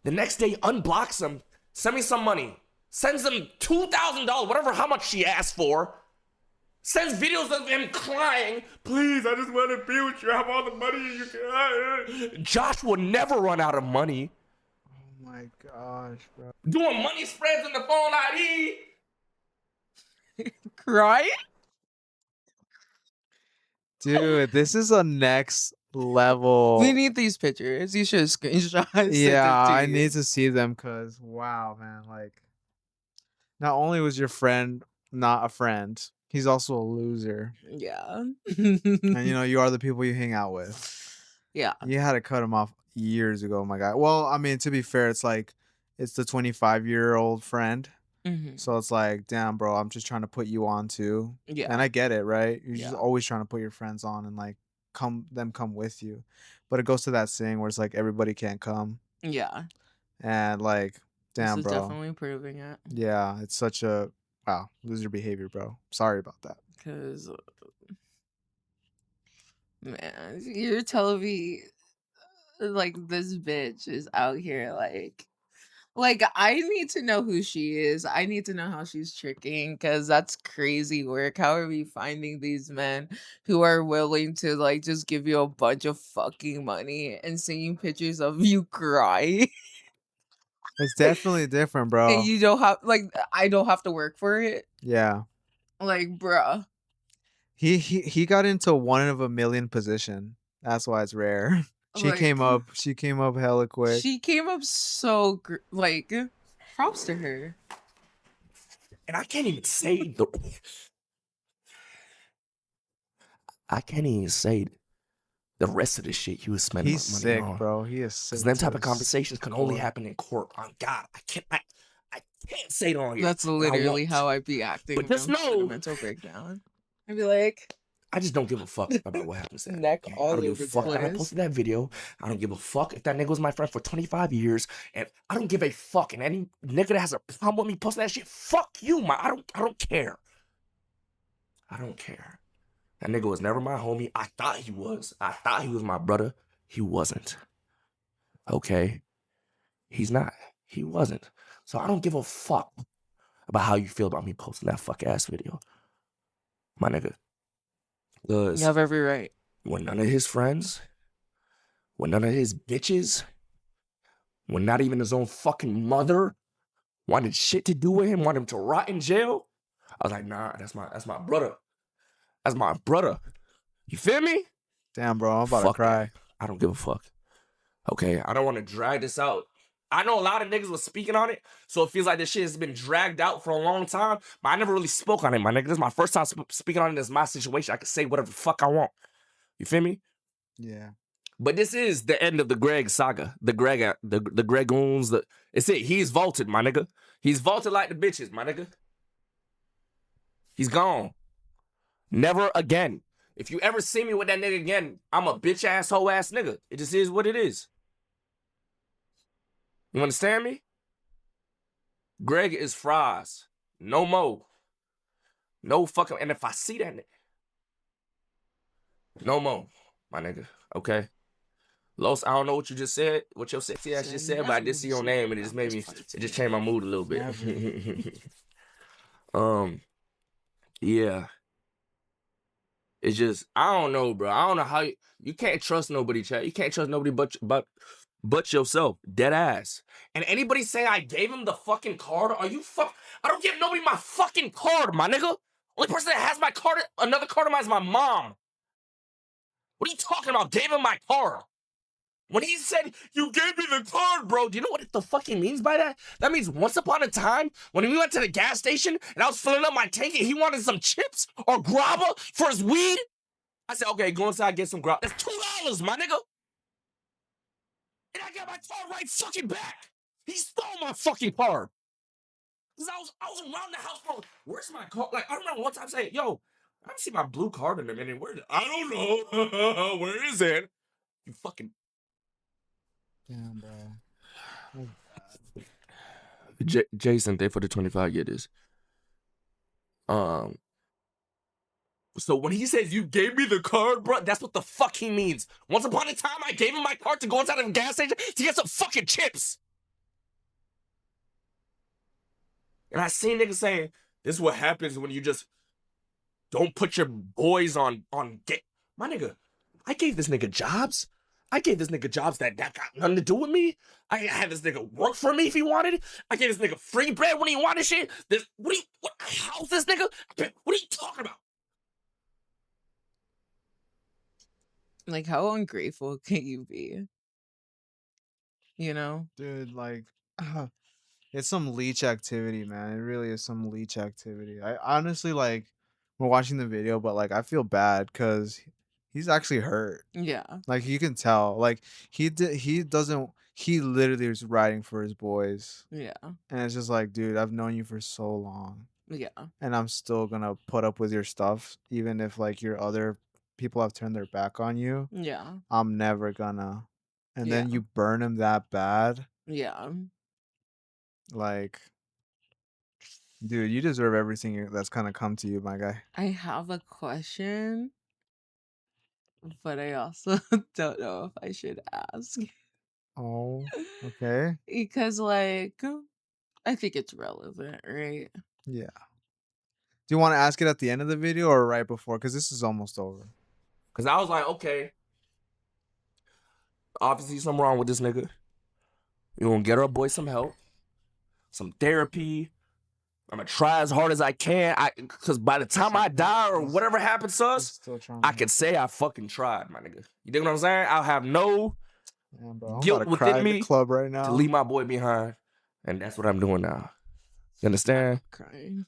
[SPEAKER 3] The next day, unblocks him. Send me some money. Sends him $2,000, whatever, how much she asked for. Sends videos of him crying. Please, I just want to be with you. I have all the money you can. Josh will never run out of money.
[SPEAKER 2] Oh my gosh, bro.
[SPEAKER 3] Doing money spreads on the phone ID.
[SPEAKER 1] Crying?
[SPEAKER 2] Dude, this is a next level.
[SPEAKER 1] We need these pictures. You should screenshot.
[SPEAKER 2] Yeah, I need to see them because wow, man. Like, not only was your friend not a friend, he's also a loser.
[SPEAKER 1] Yeah.
[SPEAKER 2] And you know, you are the people you hang out with.
[SPEAKER 1] Yeah.
[SPEAKER 2] You had to cut him off years ago, my guy. Well, I mean, to be fair, it's like it's the 25-year-old friend.
[SPEAKER 1] Mhm.
[SPEAKER 2] So it's like, damn, bro, I'm just trying to put you on too. And
[SPEAKER 1] Yeah.
[SPEAKER 2] I get it, right? You're just
[SPEAKER 1] Yeah.
[SPEAKER 2] always trying to put your friends on and like come with you. But it goes to that saying where it's like everybody can't come.
[SPEAKER 1] Yeah.
[SPEAKER 2] And like,
[SPEAKER 1] This
[SPEAKER 2] damn,
[SPEAKER 1] is
[SPEAKER 2] bro.
[SPEAKER 1] definitely proving it.
[SPEAKER 2] Yeah, it's such a wow, loser behavior, bro. Sorry about that.
[SPEAKER 1] Cause man, you're telling me like this bitch is out here like I need to know who she is. I need to know how she's tricking because that's crazy work. How are we finding these men who are willing to like just give you a bunch of fucking money and seeing pictures of you cry
[SPEAKER 2] It's definitely different,
[SPEAKER 1] and
[SPEAKER 2] bro.
[SPEAKER 1] you don't have like I don't have to work for it?
[SPEAKER 2] Yeah.
[SPEAKER 1] Like, bruh.
[SPEAKER 2] He got into one of a million position. That's why it's rare.
[SPEAKER 1] Like
[SPEAKER 2] She came up hella quick.
[SPEAKER 1] she came up so like props to her.
[SPEAKER 3] And I can't even say the. I can't even say the rest of the shit he was spending
[SPEAKER 2] He's
[SPEAKER 3] my money
[SPEAKER 2] sick,
[SPEAKER 3] on.
[SPEAKER 2] bro. He is
[SPEAKER 3] Because
[SPEAKER 2] sick
[SPEAKER 3] them
[SPEAKER 2] to
[SPEAKER 3] type of
[SPEAKER 2] his
[SPEAKER 3] conversations can only
[SPEAKER 2] core.
[SPEAKER 3] happen in court. On God, I can't say it on here.
[SPEAKER 1] That's
[SPEAKER 3] And I
[SPEAKER 1] literally
[SPEAKER 3] won't.
[SPEAKER 1] how I'd be acting
[SPEAKER 3] But
[SPEAKER 1] if
[SPEAKER 3] just
[SPEAKER 1] I'm having a
[SPEAKER 3] know,
[SPEAKER 1] mental breakdown. I'd be like
[SPEAKER 3] I just don't give a fuck about what happens to that.
[SPEAKER 1] neck
[SPEAKER 3] Okay? I
[SPEAKER 1] all
[SPEAKER 3] don't give a
[SPEAKER 1] over the
[SPEAKER 3] fuck that I
[SPEAKER 1] place.
[SPEAKER 3] posted that video. I don't give a fuck if that nigga was my friend for 25 years. And I don't give a fuck. And any nigga that has a problem with me posting that shit, fuck you, man. I don't care. I don't care. That nigga was never my homie. I thought he was. I thought he was my brother. He wasn't. Okay? He's not. He wasn't. So I don't give a fuck about how you feel about me posting that fuck ass video. My nigga.
[SPEAKER 1] You
[SPEAKER 3] Because
[SPEAKER 1] have every right.
[SPEAKER 3] when none of his friends, when none of his bitches, when not even his own fucking mother wanted shit to do with him, wanted him to rot in jail, I was like, nah, that's my brother. That's my brother. You feel me?
[SPEAKER 2] Damn, bro, I'm about to
[SPEAKER 3] Fuck
[SPEAKER 2] cry.
[SPEAKER 3] that. I don't give a fuck. Okay, I don't want to drag this out. I know a lot of niggas was speaking on it, so it feels like this shit has been dragged out for a long time, but I never really spoke on it, my nigga. This is my first time speaking on it. This is my situation. I can say whatever the fuck I want. You feel me?
[SPEAKER 2] Yeah.
[SPEAKER 3] But this is the end of the Greg saga. The Gregoons. It's it. He's vaulted, my nigga. He's vaulted like the bitches, my nigga. He's gone. Never again. If you ever see me with that nigga again, I'm a bitch ass, hoe ass nigga. It just is what it is. You understand me? Greg is fries. No more. No fucking. And if I see that nigga, no more, my nigga. Okay? Los, I don't know what you just said, what your sexy ass just said, but I did see your name and it just made me, it just changed my mood a little bit. Yeah. It's just, I don't know, bro. I don't know how you can't trust nobody, chat. You can't trust nobody but yourself. Dead ass. And anybody say I gave him the fucking card, are you I don't give nobody my fucking card, my nigga. Only person that has my card, another card of mine is my mom. What are you talking about? Gave him my card. When he said, you gave me the card, bro, do you know what the fuck he means by that? That means once upon a time, when we went to the gas station and I was filling up my tank and he wanted some chips or grabba for his weed, I said, okay, go inside, get some grab. That's $2, my nigga. And I got my card right fucking back. He stole my fucking card. Because I was around the house, bro. Where's my card? Like, I remember one time saying, yo, I haven't seen my blue card in a minute. I don't know. Where is it? You fucking...
[SPEAKER 2] Damn, bro.
[SPEAKER 3] Jason, thank for the 25. Get this. So when he says you gave me the card, bro, that's what the fuck he means. Once upon a time, I gave him my card to go inside of a gas station to get some fucking chips. And I seen niggas saying, this is what happens when you just don't put your boys on get. My nigga, I gave this nigga jobs. I gave this nigga jobs that got nothing to do with me. I had this nigga work for me if he wanted it. I gave this nigga free bread when he wanted shit. What house this nigga? What are you talking about?
[SPEAKER 1] Like how ungrateful can you be? You know?
[SPEAKER 2] Dude, like it's some leech activity, man. It really is some leech activity. I honestly like we're watching the video, but like I feel bad because he's actually hurt.
[SPEAKER 1] Yeah.
[SPEAKER 2] Like you can tell. Like he he literally was riding for his boys.
[SPEAKER 1] Yeah.
[SPEAKER 2] And it's just like, dude, I've known you for so long.
[SPEAKER 1] Yeah.
[SPEAKER 2] And I'm still gonna put up with your stuff, even if like your other people have turned their back on you.
[SPEAKER 1] Yeah.
[SPEAKER 2] I'm never gonna. And then
[SPEAKER 1] Yeah.
[SPEAKER 2] you burn him that bad.
[SPEAKER 1] Yeah.
[SPEAKER 2] Like, dude, you deserve everything that's gonna come to you, my guy.
[SPEAKER 1] I have a question, but I also don't know if I should ask.
[SPEAKER 2] Oh, okay.
[SPEAKER 1] Because, like, I think it's relevant, right?
[SPEAKER 2] Yeah. Do you want to ask it at the end of the video or right before? Because this is almost over.
[SPEAKER 3] Cause I was like, okay, obviously something wrong with this nigga. You gonna get our boy some help, some therapy. I'm gonna try as hard as I can. Cause by the time I die or whatever happens to
[SPEAKER 2] He's
[SPEAKER 3] us,
[SPEAKER 2] still trying.
[SPEAKER 3] I can say I fucking tried, my nigga. You dig what I'm saying? I'll have no
[SPEAKER 2] Man, bro, I'm
[SPEAKER 3] guilt
[SPEAKER 2] about to cry
[SPEAKER 3] within
[SPEAKER 2] in the
[SPEAKER 3] me
[SPEAKER 2] club right
[SPEAKER 3] to
[SPEAKER 2] now.
[SPEAKER 3] leave my boy behind. And that's what I'm doing now. You understand?
[SPEAKER 1] Crying.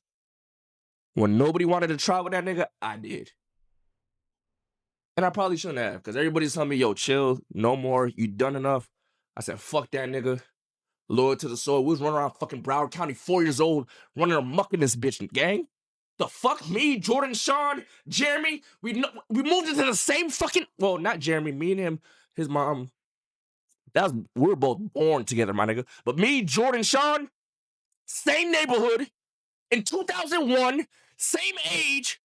[SPEAKER 3] When nobody wanted to try with that nigga, I did. And I probably shouldn't have, because everybody's telling me, yo, chill, no more, you done enough. I said, fuck that nigga. Loyal to the soul. We was running around fucking Broward County, 4 years old, running amok in this bitch, gang. The fuck? Me, Jordan, Sean, Jeremy, we moved into the same fucking, well, not Jeremy, me and him, his mom. We were both born together, my nigga. But me, Jordan, Sean, same neighborhood, in 2001, same age.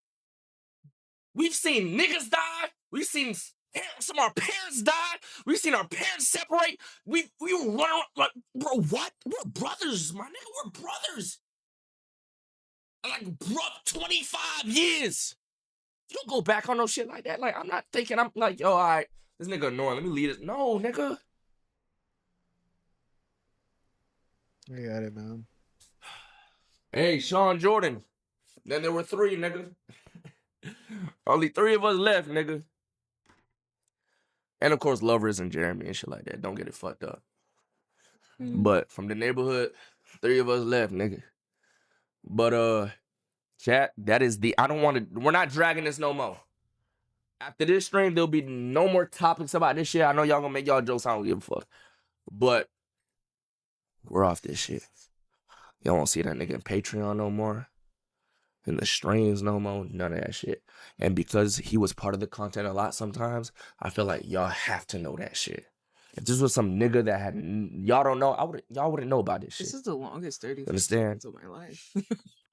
[SPEAKER 3] We've seen niggas die. We've seen some of our parents die. We've seen our parents separate. We run around like, bro, what? We're brothers, my nigga. We're brothers. Like, bro, 25 years. You don't go back on no shit like that. Like, I'm not thinking, I'm like, yo, all right, this nigga annoying. Let me lead it. No, nigga.
[SPEAKER 2] I got it, man.
[SPEAKER 3] Hey, Sean Jordan. Then there were 3, nigga. Only 3 of us left, nigga. And of course, Lovers and Jeremy and shit like that. Don't get it fucked up. But from the neighborhood, 3 of us left, nigga. But chat, that is we're not dragging this no more. After this stream, there'll be no more topics about this shit. I know y'all gonna make y'all jokes, I don't give a fuck. But we're off this shit. Y'all won't see that nigga in Patreon no more. In the streams no more, none of that shit. And because he was part of the content a lot sometimes, I feel like y'all have to know that shit. If this was some nigga that had y'all don't know, y'all wouldn't know about this shit.
[SPEAKER 1] This is the longest 30
[SPEAKER 3] Understand?
[SPEAKER 1] seconds of my life.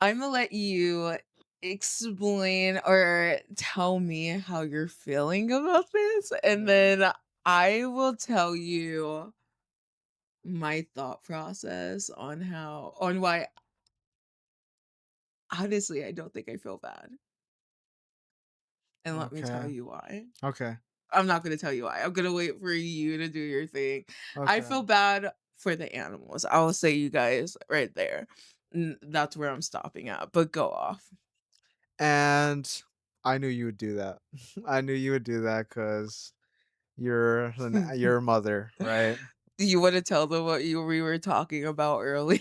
[SPEAKER 1] I'm gonna let you explain or tell me how you're feeling about this, and then I will tell you my thought process on why honestly I don't think I feel bad. And let me tell
[SPEAKER 2] Okay.
[SPEAKER 1] you why.
[SPEAKER 2] Okay.
[SPEAKER 1] I'm not gonna tell you why. I'm gonna wait for you to do your thing. I
[SPEAKER 2] Okay.
[SPEAKER 1] feel bad for the animals. I will say you guys right there. That's where I'm stopping at. But go off.
[SPEAKER 2] And I knew you would do that. I knew you would do that because you're a mother, right?
[SPEAKER 1] You want to tell them what we were talking about earlier?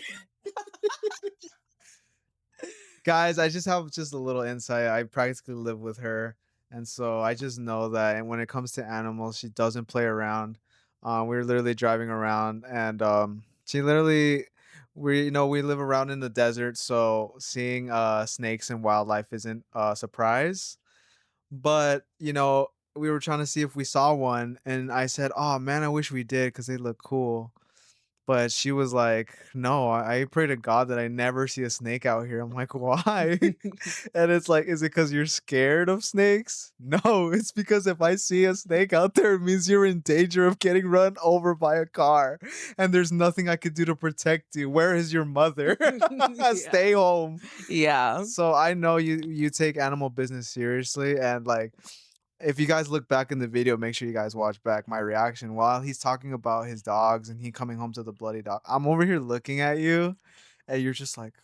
[SPEAKER 2] Guys, I just have just a little insight. I practically live with her, and so I just know that and when it comes to animals, she doesn't play around. We were literally driving around, and she literally, we live around in the desert, so seeing snakes and wildlife isn't a surprise. But we were trying to see if we saw one, and I said, "Oh man, I wish we did because they look cool." But she was like, "No, I pray to God that I never see a snake out here." I'm like, "Why?" And it's like, "Is it because you're scared of snakes?" No, it's because if I see a snake out there, it means you're in danger of getting run over by a car, and there's nothing I could do to protect you. Where is your mother? Stay home.
[SPEAKER 1] Yeah.
[SPEAKER 2] So I know you take animal business seriously, and like if you guys look back in the video, make sure you guys watch back my reaction while he's talking about his dogs and he coming home to the bloody dog. I'm over here looking at you, and you're just like,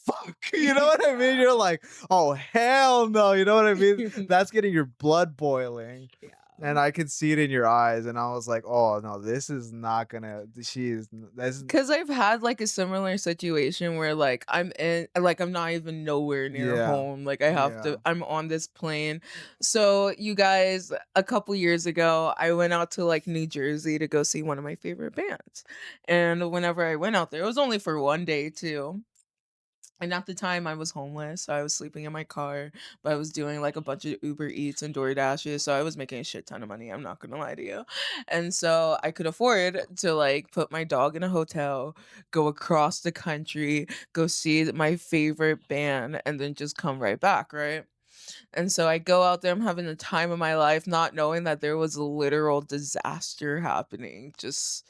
[SPEAKER 2] "Fuck," you know what I mean? You're like, "Oh hell no," you know what I mean? That's getting your blood boiling.
[SPEAKER 1] Yeah.
[SPEAKER 2] and I could see it in your eyes, and I was like, "Oh no, this is not gonna. This.
[SPEAKER 1] Cause I've had like a similar situation where like I'm not even nowhere near
[SPEAKER 2] Yeah,
[SPEAKER 1] home. Like I have
[SPEAKER 2] yeah,
[SPEAKER 1] to I'm on this plane. So you guys, a couple years ago, I went out to like New Jersey to go see one of my favorite bands. And whenever I went out there, it was only for one day too. And at the time, I was homeless, so I was sleeping in my car, but I was doing like a bunch of Uber Eats and DoorDashes, so I was making a shit ton of money. I'm not gonna lie to you, and so I could afford to like put my dog in a hotel, go across the country, go see my favorite band, and then just come right back, right? And so I go out there, I'm having the time of my life, not knowing that there was a literal disaster happening just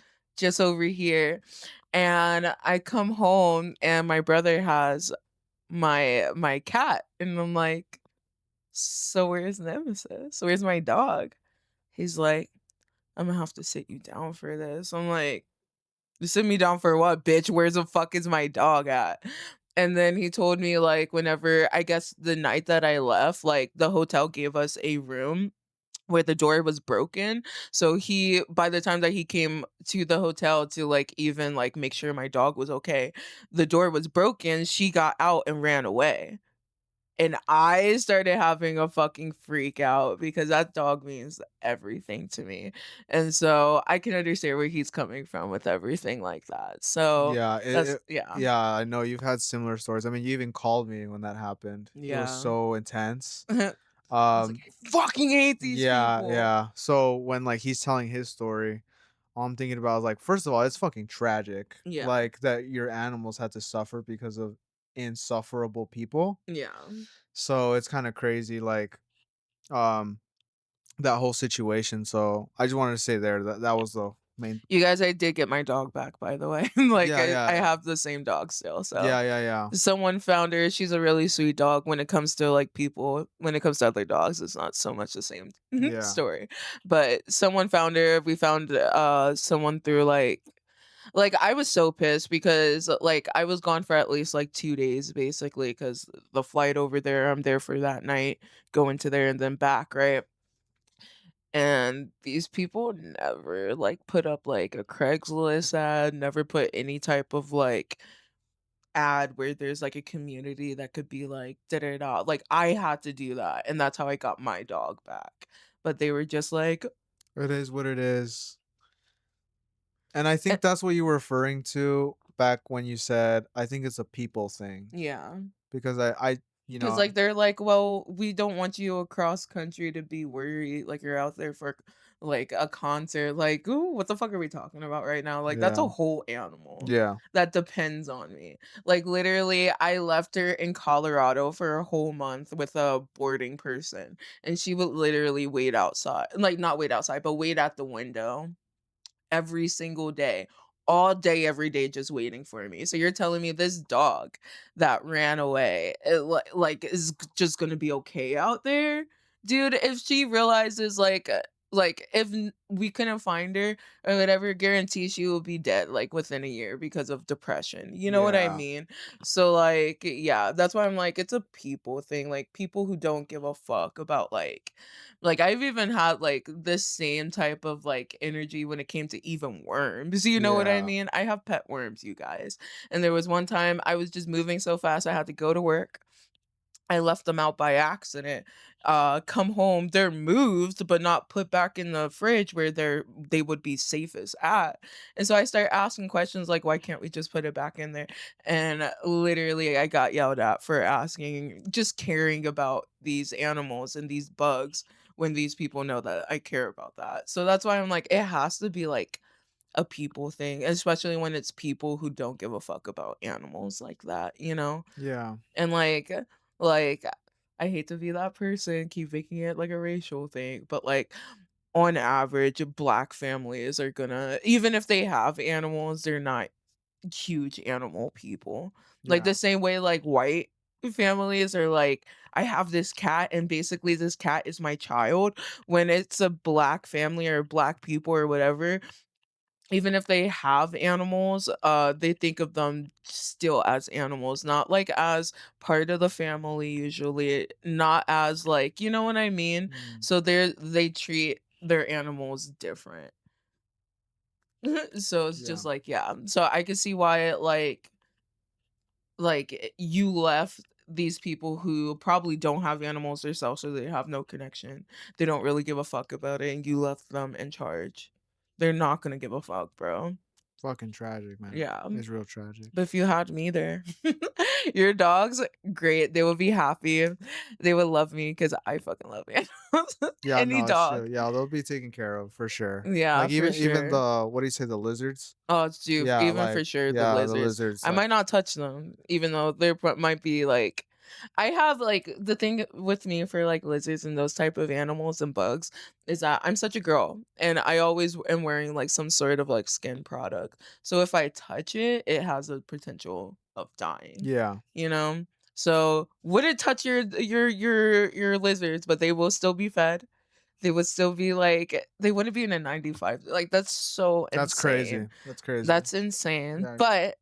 [SPEAKER 1] over here. And I come home and my brother has my cat and I'm like, "So where's Nemesis? Where's my dog?" He's like, "I'm gonna have to sit you down for this." I'm like, "You sit me down for what, bitch? Where's the fuck is my dog at?" And then he told me like whenever I guess the night that I left, like the hotel gave us a room where the door was broken. So he by the time that he came to the hotel to like even like make sure my dog was okay, the door was broken. She got out and ran away. And I started having a fucking freak out because that dog means everything to me. And so I can understand where he's coming from with everything like that. So
[SPEAKER 2] yeah.
[SPEAKER 1] that's yeah.
[SPEAKER 2] Yeah. I know you've had similar stories. I mean, you even called me when that happened. It was
[SPEAKER 1] Yeah.
[SPEAKER 2] so intense.
[SPEAKER 1] I was like,
[SPEAKER 2] Um,
[SPEAKER 1] I fucking hate these
[SPEAKER 2] yeah,
[SPEAKER 1] people.
[SPEAKER 2] yeah. So when like he's telling his story, all I'm thinking about is like, first of all, it's fucking tragic,
[SPEAKER 1] Yeah.
[SPEAKER 2] like that your animals had to suffer because of insufferable people.
[SPEAKER 1] Yeah.
[SPEAKER 2] So it's kind of crazy, like um that whole situation. So I just wanted to say there that that was the main.
[SPEAKER 1] You guys, I did get my dog back, by the way. Like,
[SPEAKER 2] Yeah,
[SPEAKER 1] I
[SPEAKER 2] yeah,
[SPEAKER 1] have the same dog still, so
[SPEAKER 2] yeah, yeah, yeah,
[SPEAKER 1] someone found her, she's a really sweet dog when it comes to, like, people when it comes to other dogs, it's not so much the same
[SPEAKER 2] yeah.
[SPEAKER 1] story, but someone found her, we found, someone through, I was so pissed because, like, I was gone for at least, like, 2 days, basically, because the flight over there, I'm there for that night, going to there and then back, right? And these people never, like, put up, like, a Craigslist ad, never put any type of, like, ad where there's, like, a community that could be like, "Da da da." Like, I had to do that, and that's how I got my dog back. But they were just like
[SPEAKER 2] It is what it is. And I
[SPEAKER 1] eh
[SPEAKER 2] think that's what you were referring to back when you said, I think it's a people thing
[SPEAKER 1] yeah.
[SPEAKER 2] because I, you
[SPEAKER 1] 'Cause,
[SPEAKER 2] know,
[SPEAKER 1] like, they're like, "Well, we don't want you across country to be worried, like, you're out there for, like, a concert." Like, "Ooh, what the fuck are we talking about right now?" Like, that's
[SPEAKER 2] yeah,
[SPEAKER 1] a whole animal
[SPEAKER 2] yeah,
[SPEAKER 1] that depends on me. Like, literally, I left her in Colorado for a whole month with a boarding person, and she would literally wait outside like, not wait outside, but wait at the window every single day, all day, every day, just waiting for me. So you're telling me this dog that ran away, is just gonna be okay out there, dude? If she realizes, if we couldn't find her or whatever, guarantee she will be dead like within a year because of depression. You know what I
[SPEAKER 2] yeah,
[SPEAKER 1] mean? So like, yeah, that's why I'm like, it's a people thing. Like people who don't give a fuck about I've even had, like, this same type of, like, energy when it came to even worms, you know what I
[SPEAKER 2] yeah.
[SPEAKER 1] mean? I have pet worms, you guys, and there was one time I was just moving so fast, I had to go to work. I left them out by accident. Come home, they're moved, but not put back in the fridge where they would be safest at. And so I started asking questions like, why can't we just put it back in there? And literally, I got yelled at for asking, just caring about these animals and these bugs when these people know that I care about that. So that's why I'm like, it has to be like a people thing, especially when it's people who don't give a fuck about animals like that, you know?
[SPEAKER 2] Yeah.
[SPEAKER 1] And like I hate to be that person, keep making it like a racial thing, but like on average, black families are gonna even if they have animals, they're not huge animal people. Like
[SPEAKER 2] Yeah.
[SPEAKER 1] the same way like white families are like, I have this cat and basically this cat is my child. When it's a black family or black people or whatever, even if they have animals, they think of them still as animals, not like as part of the family usually, not as like, you know what I mean?
[SPEAKER 2] Mm.
[SPEAKER 1] So they treat their animals different. So it's
[SPEAKER 2] Yeah.
[SPEAKER 1] just like, yeah. So I can see why it you left these people who probably don't have animals themselves, so they have no connection. They don't really give a fuck about it, and you left them in charge. They're not gonna give a fuck, bro.
[SPEAKER 2] Fucking tragic, man.
[SPEAKER 1] Yeah.
[SPEAKER 2] It's real tragic.
[SPEAKER 1] But if you had me there, your dogs, great. They would be happy. They would love me because I fucking love animals.
[SPEAKER 2] Yeah,
[SPEAKER 1] Any
[SPEAKER 2] no, it's true.
[SPEAKER 1] dog.
[SPEAKER 2] Yeah, they'll be taken care of for sure.
[SPEAKER 1] Yeah,
[SPEAKER 2] Like
[SPEAKER 1] for
[SPEAKER 2] even
[SPEAKER 1] sure.
[SPEAKER 2] the what do you say, the lizards?
[SPEAKER 1] Oh, it's due.
[SPEAKER 2] Yeah,
[SPEAKER 1] Even
[SPEAKER 2] like
[SPEAKER 1] for sure, the
[SPEAKER 2] yeah, the
[SPEAKER 1] lizards.
[SPEAKER 2] lizards.
[SPEAKER 1] I
[SPEAKER 2] Like
[SPEAKER 1] might not touch them, even though there might be like, I have like the thing with me for like lizards and those type of animals and bugs is that I'm such a girl and I always am wearing like some sort of like skin product. So if I touch it, it has a potential of dying,
[SPEAKER 2] yeah,
[SPEAKER 1] you know? So wouldn't touch your lizards, but they will still be fed. They would still be like they wouldn't be in a 95. Like that's so
[SPEAKER 2] that's crazy.
[SPEAKER 1] insane.
[SPEAKER 2] That's crazy.
[SPEAKER 1] That's insane.
[SPEAKER 2] Yeah.
[SPEAKER 1] But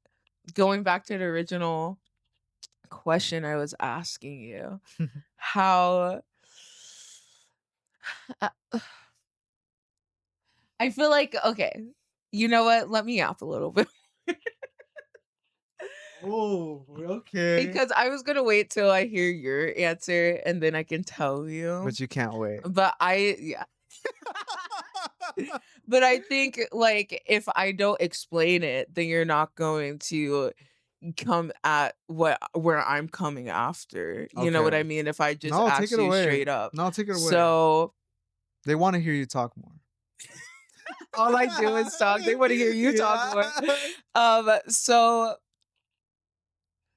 [SPEAKER 1] going back to the original question I was asking you, how uh, I feel like okay, you know what? Let me yap a little bit
[SPEAKER 2] Oh, okay.
[SPEAKER 1] because I was gonna wait till I hear your answer and then I can tell you.
[SPEAKER 2] But you can't wait.
[SPEAKER 1] But yeah. But I think like if I don't explain it, then you're not going to come at where I'm coming after. You know what
[SPEAKER 2] Okay.
[SPEAKER 1] I mean? If I just
[SPEAKER 2] No, take
[SPEAKER 1] ask
[SPEAKER 2] it
[SPEAKER 1] you
[SPEAKER 2] away.
[SPEAKER 1] straight up.
[SPEAKER 2] No, take it away.
[SPEAKER 1] So
[SPEAKER 2] They want to hear you talk more.
[SPEAKER 1] all I do is talk. They want to hear you talk more. So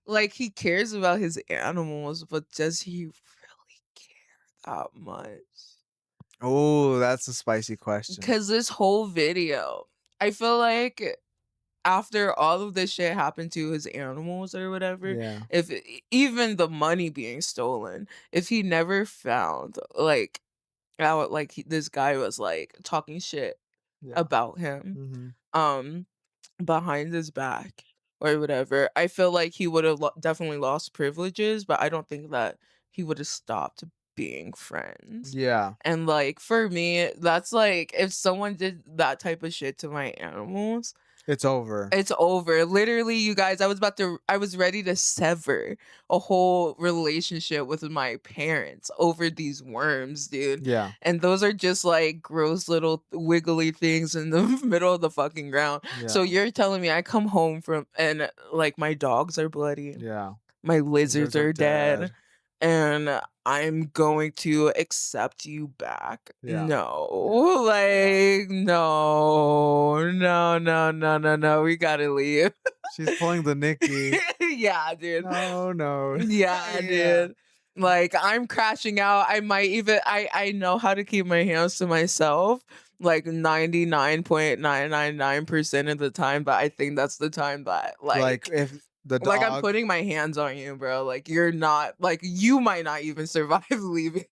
[SPEAKER 1] like he cares about his animals, but does he really care that much?
[SPEAKER 2] Oh, that's a spicy question.
[SPEAKER 1] Because this whole video, I feel like after all of this shit happened to his animals or whatever,
[SPEAKER 2] Yeah.
[SPEAKER 1] if even the money being stolen, if he never found like out like this guy was like talking shit
[SPEAKER 2] Yeah.
[SPEAKER 1] about him
[SPEAKER 2] Mm-hmm.
[SPEAKER 1] um behind his back or whatever, I feel like he would have definitely lost privileges, but I don't think that he would have stopped being friends.
[SPEAKER 2] Yeah.
[SPEAKER 1] And like for me, that's like if someone did that type of shit to my animals,
[SPEAKER 2] It's over.
[SPEAKER 1] it's over. Literally, you guys, I was ready to sever a whole relationship with my parents over these worms, dude.
[SPEAKER 2] Yeah.
[SPEAKER 1] And those are just like gross little wiggly things in the middle of the fucking ground. So
[SPEAKER 2] Yeah.
[SPEAKER 1] you're telling me I come home from and like my dogs are bloody,
[SPEAKER 2] Yeah.
[SPEAKER 1] my lizards
[SPEAKER 2] Lizards are
[SPEAKER 1] are dead,
[SPEAKER 2] dead.
[SPEAKER 1] and I'm going to accept you back.
[SPEAKER 2] Yeah.
[SPEAKER 1] No, like no. We gotta leave.
[SPEAKER 2] She's pulling the Nikki.
[SPEAKER 1] Yeah, dude.
[SPEAKER 2] No.
[SPEAKER 1] Yeah,
[SPEAKER 2] Yeah.
[SPEAKER 1] dude. Like I'm crashing out. I might even I know how to keep my hands to myself like 99.999% of the time, but I think that's the time that
[SPEAKER 2] Like if the
[SPEAKER 1] like I'm
[SPEAKER 2] dog.
[SPEAKER 1] putting my hands on you, bro. Like you're not like you might not even survive leaving.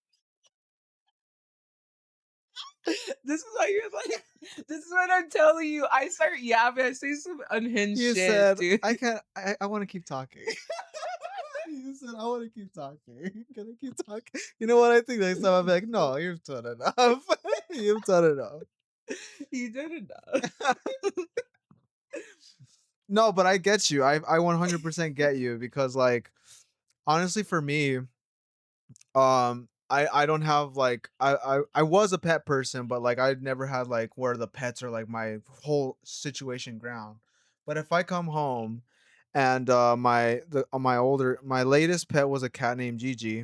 [SPEAKER 1] This is why you're like this is what I'm telling you. I start yapping, I say some unhinged
[SPEAKER 2] You
[SPEAKER 1] shit,
[SPEAKER 2] said
[SPEAKER 1] dude.
[SPEAKER 2] I can't. I want to keep talking. You said I want to keep talking. Can I keep talking? You know what? I think next time I'll be like, no, you've done enough. You've done enough.
[SPEAKER 1] You did enough.
[SPEAKER 2] No, but I get you. I 100% get you because like honestly for me, I don't have like I was a pet person, but like I never had like where the pets are like my whole situation ground. But if I come home and my latest pet was a cat named Gigi,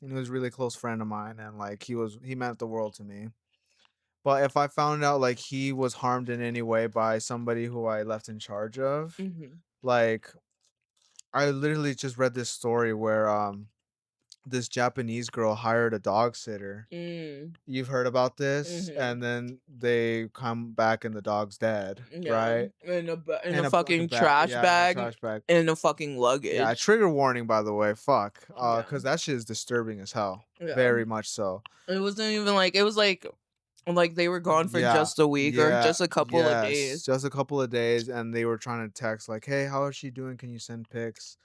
[SPEAKER 2] and he was a really close friend of mine, and like he meant the world to me. But if I found out like he was harmed in any way by somebody who I left in charge of,
[SPEAKER 1] Mhm.
[SPEAKER 2] like I literally just read this story where this Japanese girl hired a dog sitter.
[SPEAKER 1] Mm,
[SPEAKER 2] You've heard about this,
[SPEAKER 1] mhm.
[SPEAKER 2] and then they come back and the dog's dead,
[SPEAKER 1] Yeah.
[SPEAKER 2] right?
[SPEAKER 1] In a
[SPEAKER 2] And like a
[SPEAKER 1] fucking
[SPEAKER 2] bag,
[SPEAKER 1] trash
[SPEAKER 2] yeah, in a
[SPEAKER 1] bag,
[SPEAKER 2] trash bag.
[SPEAKER 1] in a fucking
[SPEAKER 2] Yeah,
[SPEAKER 1] luggage.
[SPEAKER 2] trigger warning by the way. Fuck,
[SPEAKER 1] Yeah.
[SPEAKER 2] because that shit is disturbing as hell.
[SPEAKER 1] Yeah.
[SPEAKER 2] Very much so.
[SPEAKER 1] It wasn't even like it was like they were gone for
[SPEAKER 2] Yeah,
[SPEAKER 1] just a week or
[SPEAKER 2] yeah,
[SPEAKER 1] just a couple of
[SPEAKER 2] yes,
[SPEAKER 1] days.
[SPEAKER 2] just a couple of days, and they were trying to text like, "Hey, how is she doing? Can you send pics?"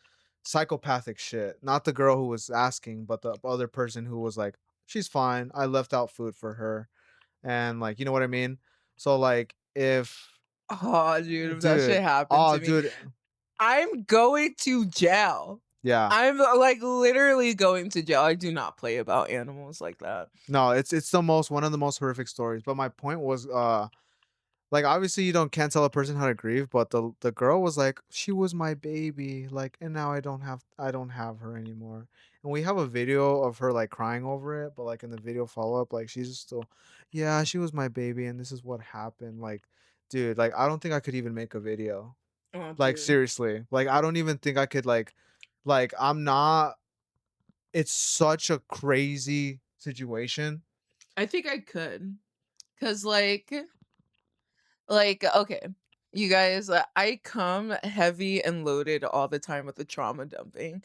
[SPEAKER 2] Psychopathic shit. Not the girl who was asking, but the other person who was like, "She's fine. I left out food for her." and like, you know what I mean? So like if
[SPEAKER 1] Oh, dude, if that
[SPEAKER 2] dude,
[SPEAKER 1] shit happened
[SPEAKER 2] oh
[SPEAKER 1] to me,
[SPEAKER 2] dude,
[SPEAKER 1] I'm going to jail.
[SPEAKER 2] yeah.
[SPEAKER 1] I'm like literally going to jail. I do not play about animals like that.
[SPEAKER 2] No, it's the most one of the most horrific stories. But my point was like obviously you don't can't tell a person how to grieve, but the girl was like, she was my baby, like, and now I don't have her anymore. And we have a video of her like crying over it, but like in the video follow up, like she's still, yeah, she was my baby, and this is what happened. Like, dude, like I don't think I could even make a video.
[SPEAKER 1] Oh,
[SPEAKER 2] Like
[SPEAKER 1] dude.
[SPEAKER 2] seriously, like I don't even think I could like I'm not. It's such a crazy situation.
[SPEAKER 1] I think I could. Cause okay, you guys, I come heavy and loaded all the time with the trauma dumping.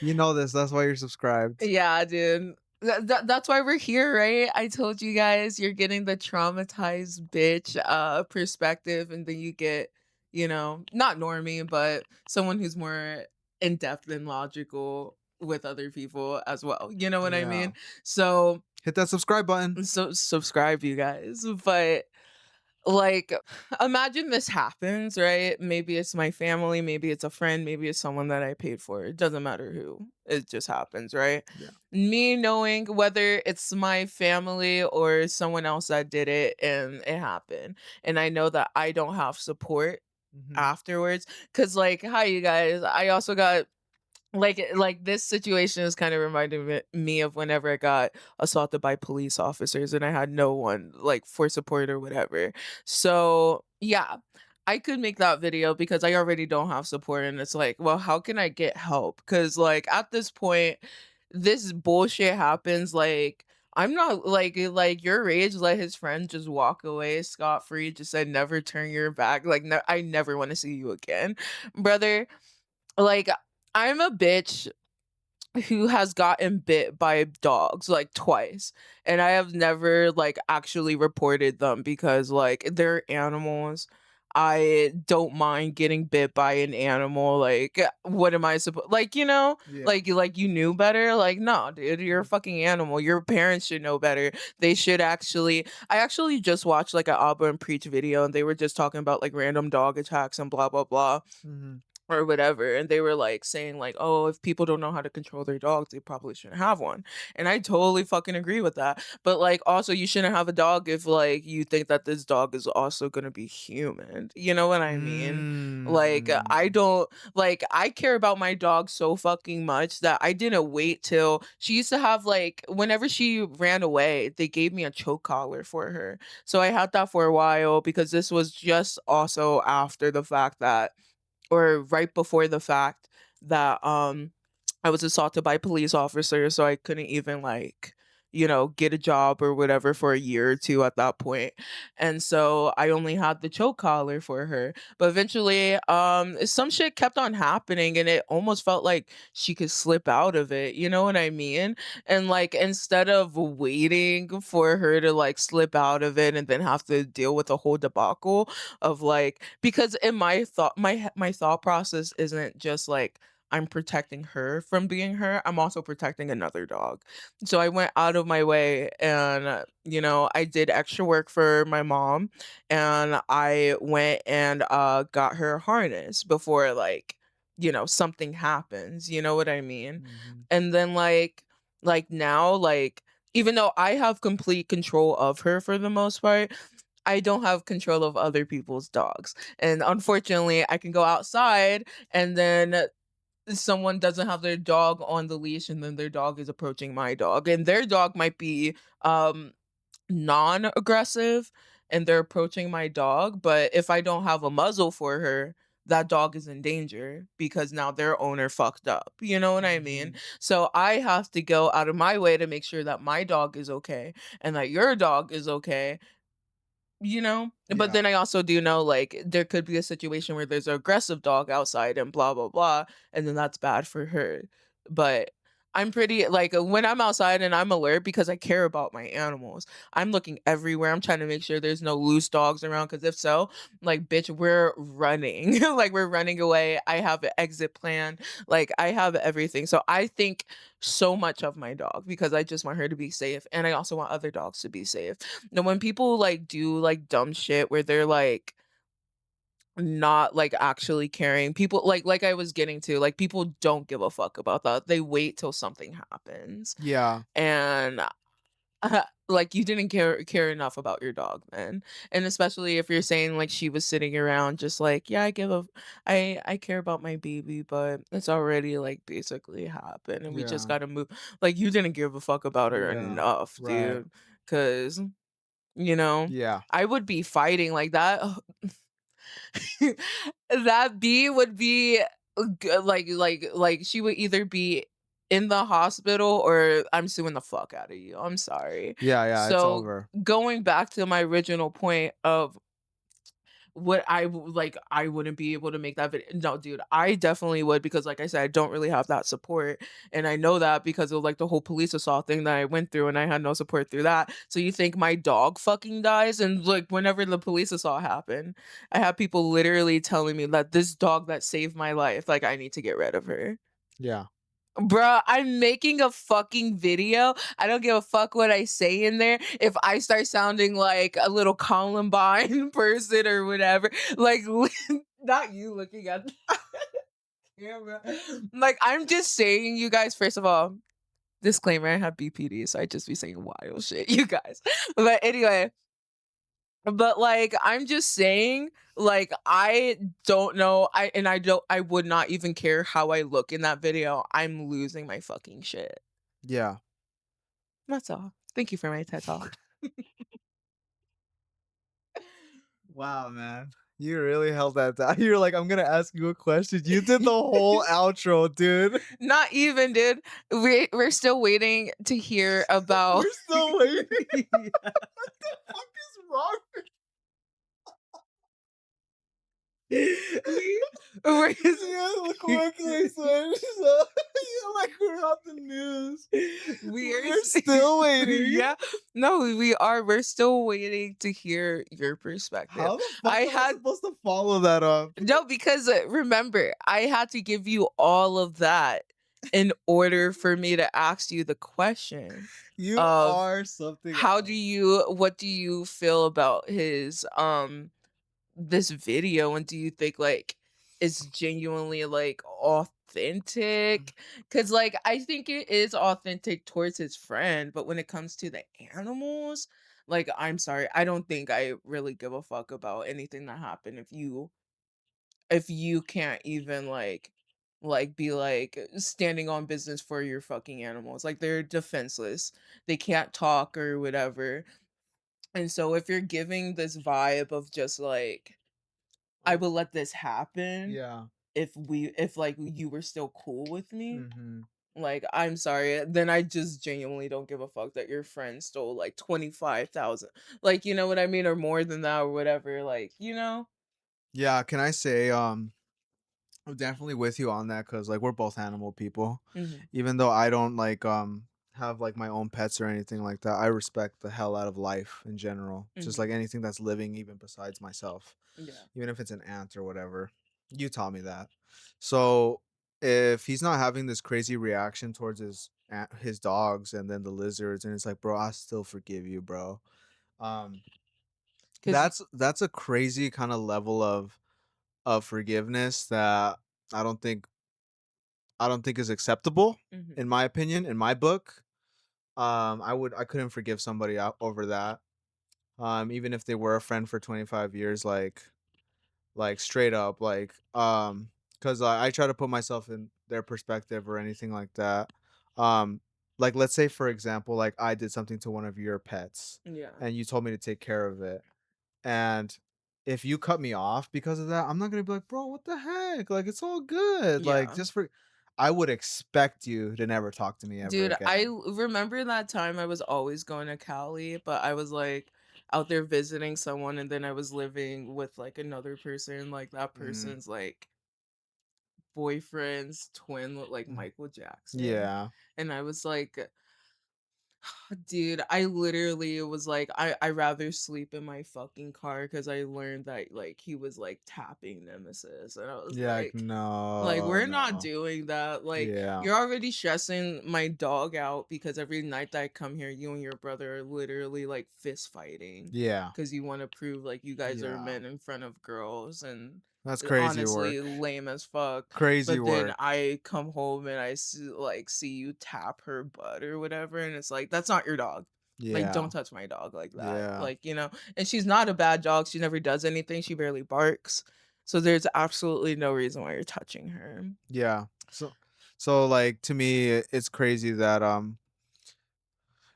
[SPEAKER 2] You know this. That's why you're subscribed.
[SPEAKER 1] Yeah, dude. That's why we're here, right? I told you guys you're getting the traumatized bitch perspective, and then you get, not normie, but someone who's more in depth and logical with other people as well. You know what I
[SPEAKER 2] Yeah.
[SPEAKER 1] mean? So
[SPEAKER 2] Hit that subscribe button.
[SPEAKER 1] subscribe, you guys. But like, imagine this happens, right? Maybe it's my family, maybe it's a friend, maybe it's someone that I paid for. It doesn't matter who. It just happens, right?
[SPEAKER 2] Yeah.
[SPEAKER 1] Me knowing whether it's my family or someone else that did it and it happened. And I know that I don't have support
[SPEAKER 2] Mhm.
[SPEAKER 1] afterwards. Cause like, hi you guys. I also got like this situation is kind of reminding me of whenever I got assaulted by police officers and I had no one like for support or whatever. So yeah, I could make that video because I already don't have support, and it's like, well, how can I get help? Because like at this point, this bullshit happens. Like I'm not like your age. Let his friend just walk away scot free. Just said never turn your back. Like I never want to see you again, brother. Like I'm a bitch who has gotten bit by dogs like twice, and I have never like actually reported them because like they're animals. I don't mind getting bit by an animal. Like, what am I supposed like?
[SPEAKER 2] Yeah.
[SPEAKER 1] Like you knew better. Like, no, dude, you're a fucking animal. Your parents should know better. They should actually. I actually just watched like an Abba and Preach video, and they were just talking about like random dog attacks and blah blah blah
[SPEAKER 2] Mhm.
[SPEAKER 1] or whatever, and they were like saying like, oh, if people don't know how to control their dogs, they probably shouldn't have one. And I totally fucking agree with that. But like also you shouldn't have a dog if like you think that this dog is also going to be human. You know what I mean? Like I
[SPEAKER 2] Mm.
[SPEAKER 1] don't like I care about my dog so fucking much that I didn't wait till she used to have like whenever she ran away, they gave me a choke collar for her. So I had that for a while because this was just also after the fact that or right before the fact that I was assaulted by police officers, so I couldn't even like get a job or whatever for a year or two at that point. And so I only had the choke collar for her. But eventually some shit kept on happening and it almost felt like she could slip out of it. You know what I mean? And like instead of waiting for her to like slip out of it and then have to deal with a whole debacle of like because in my thought my thought process isn't just like I'm protecting her from being her. I'm also protecting another dog. So I went out of my way and I did extra work for my mom and I went and got her a harness before like something happens, you know what I mean?
[SPEAKER 2] Mhm.
[SPEAKER 1] And then like now like even though I have complete control of her for the most part, I don't have control of other people's dogs. And unfortunately, I can go outside and then someone doesn't have their dog on the leash and then their dog is approaching my dog. And their dog might be non-aggressive and they're approaching my dog, but if I don't have a muzzle for her, that dog is in danger because now their owner fucked up. You know what I mean?
[SPEAKER 2] Mhm.
[SPEAKER 1] So I have to go out of my way to make sure that my dog is okay and that your dog is okay, but
[SPEAKER 2] Yeah.
[SPEAKER 1] then I also do know like there could be a situation where there's an aggressive dog outside and blah blah blah, and then that's bad for her. But I'm pretty like when I'm outside and I'm alert because I care about my animals. I'm looking everywhere. I'm trying to make sure there's no loose dogs around because if so, like bitch, we're running. Like we're running away. I have an exit plan. Like I have everything. So I think so much of my dog because I just want her to be safe and I also want other dogs to be safe. Now when people like do like dumb shit where they're like not like actually caring. People like I was getting to, like people don't give a fuck about that. They wait till something happens.
[SPEAKER 2] Yeah.
[SPEAKER 1] And like you didn't care enough about your dog then. And especially if you're saying like she was sitting around just like, yeah, I care about my baby, but it's already like basically happened and we just
[SPEAKER 2] Yeah.
[SPEAKER 1] got to move. Like you didn't give a fuck about her
[SPEAKER 2] Yeah.
[SPEAKER 1] enough,
[SPEAKER 2] Right.
[SPEAKER 1] dude. Cuz you know,
[SPEAKER 2] Yeah.
[SPEAKER 1] I would be fighting like that. That bee would be like she would either be in the hospital or I'm suing the fuck out of you. I'm sorry.
[SPEAKER 2] Yeah. Yeah. It's
[SPEAKER 1] So
[SPEAKER 2] over.
[SPEAKER 1] going back to my original point of what like I wouldn't be able to make that video. No, dude, I definitely would because like I said, I don't really have that support. And I know that because of like the whole police assault thing that I went through and I had no support through that. So you think my dog fucking dies? And like whenever the police assault happened, I have people literally telling me that this dog that saved my life, like I need to get rid of her.
[SPEAKER 2] Yeah.
[SPEAKER 1] Bruh, I'm making a fucking video. I don't give a fuck what I say in there. If I start sounding like a little Columbine person or whatever, like not you looking at the camera. Like I'm just saying, you guys. First of all, disclaimer: I have BPD, so I just be saying wild shit, you guys. But anyway, but, like, I'm just saying, like, I don't know, I would not even care how I look in that video. I'm losing my fucking shit.
[SPEAKER 2] Yeah.
[SPEAKER 1] That's all. Thank you for my TED Talk.
[SPEAKER 2] Wow, man. You really held that down. You're like, I'm gonna ask you a question. You did the whole outro, dude.
[SPEAKER 1] Not even, dude. We're still waiting to hear about
[SPEAKER 2] We're still waiting. What the fuck is wrong?
[SPEAKER 1] we're
[SPEAKER 2] Yeah, quickly, son. So, yeah, like we're on the news. We're still waiting.
[SPEAKER 1] Yeah. No, we are. We're still waiting to hear your perspective.
[SPEAKER 2] How the fuck
[SPEAKER 1] I
[SPEAKER 2] am I
[SPEAKER 1] had
[SPEAKER 2] supposed to follow that up?
[SPEAKER 1] No, because remember, I had to give you all of that in order for me to ask you the question
[SPEAKER 2] You
[SPEAKER 1] of
[SPEAKER 2] are something else.
[SPEAKER 1] what do you feel about his this video and do you think like it's genuinely like authentic? Cuz like I think it is authentic towards his friend, but when it comes to the animals, like I'm sorry, I don't think I really give a fuck about anything that happened if you can't even like be like standing on business for your fucking animals. Like they're defenseless. They can't talk or whatever. And so if you're giving this vibe of just like I will let this happen
[SPEAKER 2] Yeah.
[SPEAKER 1] if like you were still cool with me,
[SPEAKER 2] Mm-hmm.
[SPEAKER 1] like I'm sorry, then I just genuinely don't give a fuck that your friend stole like 25,000. Like, you know what I mean, or more than that or whatever, like, you know?
[SPEAKER 2] Yeah, can I say I'm definitely with you on that because like we're both animal people.
[SPEAKER 1] Mhm.
[SPEAKER 2] Even though I don't like have like my own pets or anything like that, I respect the hell out of life in general. Just like
[SPEAKER 1] Mhm.
[SPEAKER 2] anything that's living, even besides myself.
[SPEAKER 1] Yeah.
[SPEAKER 2] Even if it's an ant or whatever. You taught me that. So if he's not having this crazy reaction towards his dogs and then the lizards, and it's like, bro, I still forgive you, bro. Um,
[SPEAKER 1] Cuz
[SPEAKER 2] that's a crazy kind of level of forgiveness that I don't think I don't think is acceptable
[SPEAKER 1] mhm.
[SPEAKER 2] in my opinion, in my book. I couldn't forgive somebody over that. Even if they were a friend for 25 years, like straight up, because I try to put myself in their perspective or anything like that. Um, like let's say for example, like I did something to one of your pets,
[SPEAKER 1] Yeah.
[SPEAKER 2] and you told me to take care of it. And if you cut me off because of that, I'm not gonna be like, bro, what the heck? Like, it's all good. Like,
[SPEAKER 1] Yeah.
[SPEAKER 2] just for, I would expect you to never talk to me ever
[SPEAKER 1] Dude, I
[SPEAKER 2] again.
[SPEAKER 1] remember that time I was always going to Cali, but I was like out there visiting someone and then I was living with like another person, like that
[SPEAKER 2] Mm,
[SPEAKER 1] person's like boyfriend's twin looked like Michael Jackson.
[SPEAKER 2] Yeah.
[SPEAKER 1] And I was like, dude, I literally was like, I rather sleep in my fucking car because I learned that like he was like tapping Nemesis. And I was
[SPEAKER 2] Yeah.
[SPEAKER 1] like,
[SPEAKER 2] No.
[SPEAKER 1] we're not
[SPEAKER 2] No.
[SPEAKER 1] doing that. Like,
[SPEAKER 2] Yeah.
[SPEAKER 1] you're already stressing my dog out because every night that I come here, you and your brother are literally like fist fighting
[SPEAKER 2] Yeah.
[SPEAKER 1] because you want to prove like you guys are
[SPEAKER 2] Yeah.
[SPEAKER 1] men in front of girls, and
[SPEAKER 2] That's crazy
[SPEAKER 1] honestly
[SPEAKER 2] work.
[SPEAKER 1] lame as fuck.
[SPEAKER 2] Crazy
[SPEAKER 1] But then
[SPEAKER 2] work.
[SPEAKER 1] I come home and I see you tap her butt or whatever, and it's like, that's not your dog. Like,
[SPEAKER 2] Yeah.
[SPEAKER 1] don't touch my dog like that.
[SPEAKER 2] Yeah.
[SPEAKER 1] Like, and she's not a bad dog. She never does anything. She barely barks. So there's absolutely no reason why you're touching her.
[SPEAKER 2] Yeah. So like to me, it's crazy that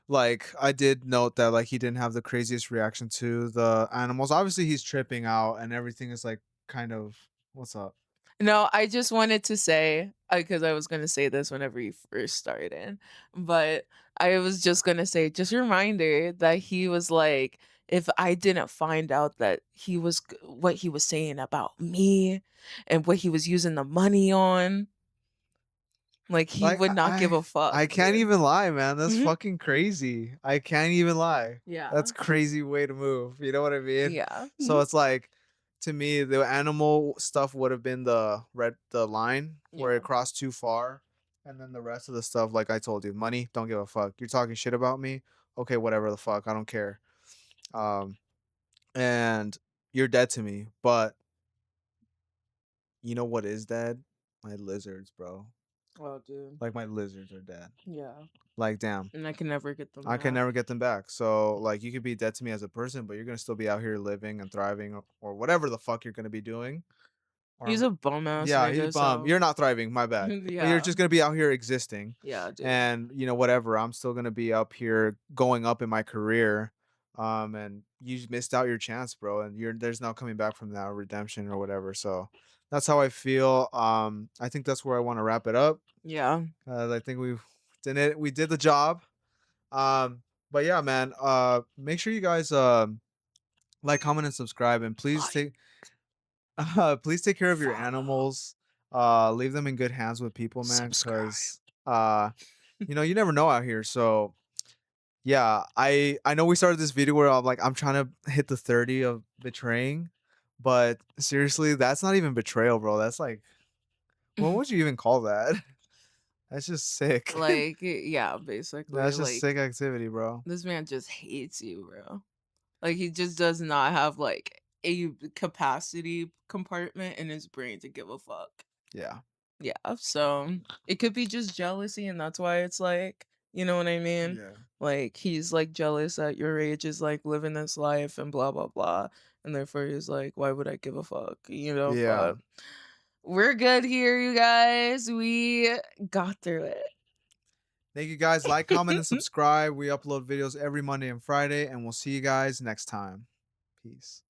[SPEAKER 2] like I did note that like he didn't have the craziest reaction to the animals. Obviously, he's tripping out and everything is like kind of what's up.
[SPEAKER 1] No, I just wanted to say, because I was going to say this whenever you first started, but I was just going to say, just a reminder that he was like, if I didn't find out that what he was saying about me and what he was using the money on, like, he
[SPEAKER 2] Like
[SPEAKER 1] would not give a fuck,
[SPEAKER 2] I can't
[SPEAKER 1] dude.
[SPEAKER 2] even lie, man. That's
[SPEAKER 1] Mhm.
[SPEAKER 2] fucking crazy. I can't even lie.
[SPEAKER 1] Yeah.
[SPEAKER 2] That's crazy way to move. You know what I mean?
[SPEAKER 1] Yeah.
[SPEAKER 2] So it's like to me, the animal stuff would have been the line where
[SPEAKER 1] Yeah.
[SPEAKER 2] it crossed too far. And then the rest of the stuff, like I told you, money, don't give a fuck. You're talking shit about me. Okay, whatever the fuck. I don't care. And you're dead to me. But you know what is dead? My lizards, bro.
[SPEAKER 1] Oh, dude.
[SPEAKER 2] Like my lizards are dead.
[SPEAKER 1] Yeah.
[SPEAKER 2] Like damn.
[SPEAKER 1] And I can never get them
[SPEAKER 2] I can
[SPEAKER 1] back.
[SPEAKER 2] never get them back. So like you could be dead to me as a person, but you're gonna still be out here living and thriving or whatever the fuck you're gonna be doing. Or
[SPEAKER 1] He's a bum ass
[SPEAKER 2] yeah, he's
[SPEAKER 1] nigga,
[SPEAKER 2] bum.
[SPEAKER 1] so
[SPEAKER 2] You're not thriving, my bad. But you're
[SPEAKER 1] yeah.
[SPEAKER 2] just gonna be out here existing.
[SPEAKER 1] Yeah, dude.
[SPEAKER 2] And whatever. I'm still gonna be up here going up in my career. And you just missed out your chance, bro. And there's no coming back from that redemption or whatever. So that's how I feel. I think that's where I want to wrap it up.
[SPEAKER 1] Yeah.
[SPEAKER 2] I think we did the job. But yeah, man. Make sure you guys like, comment, and subscribe, and please please take care of your
[SPEAKER 1] Follow.
[SPEAKER 2] animals. Leave them in good hands with people, man,
[SPEAKER 1] Subscribe.
[SPEAKER 2] because you never know out here. So yeah, I know we started this video where I'm trying to hit the 30 of betraying, but seriously, that's not even betrayal, bro. That's like, what would you even call that? That's just sick.
[SPEAKER 1] Like, yeah, basically,
[SPEAKER 2] That's just
[SPEAKER 1] like,
[SPEAKER 2] sick activity, bro.
[SPEAKER 1] this man just hates you, bro. Like, he just does not have like a capacity compartment in his brain to give a fuck.
[SPEAKER 2] Yeah.
[SPEAKER 1] Yeah, so it could be just jealousy, and that's why it's like, you know what I mean?
[SPEAKER 2] Yeah.
[SPEAKER 1] Like, he's like jealous at your age is like living this life and blah blah blah, and therefore he's like, why would I give a fuck?
[SPEAKER 2] Yeah.
[SPEAKER 1] But we're good here, you guys. We got through it.
[SPEAKER 2] Thank you guys. Like, comment, and subscribe. We upload videos every Monday and Friday, and we'll see you guys next time. Peace.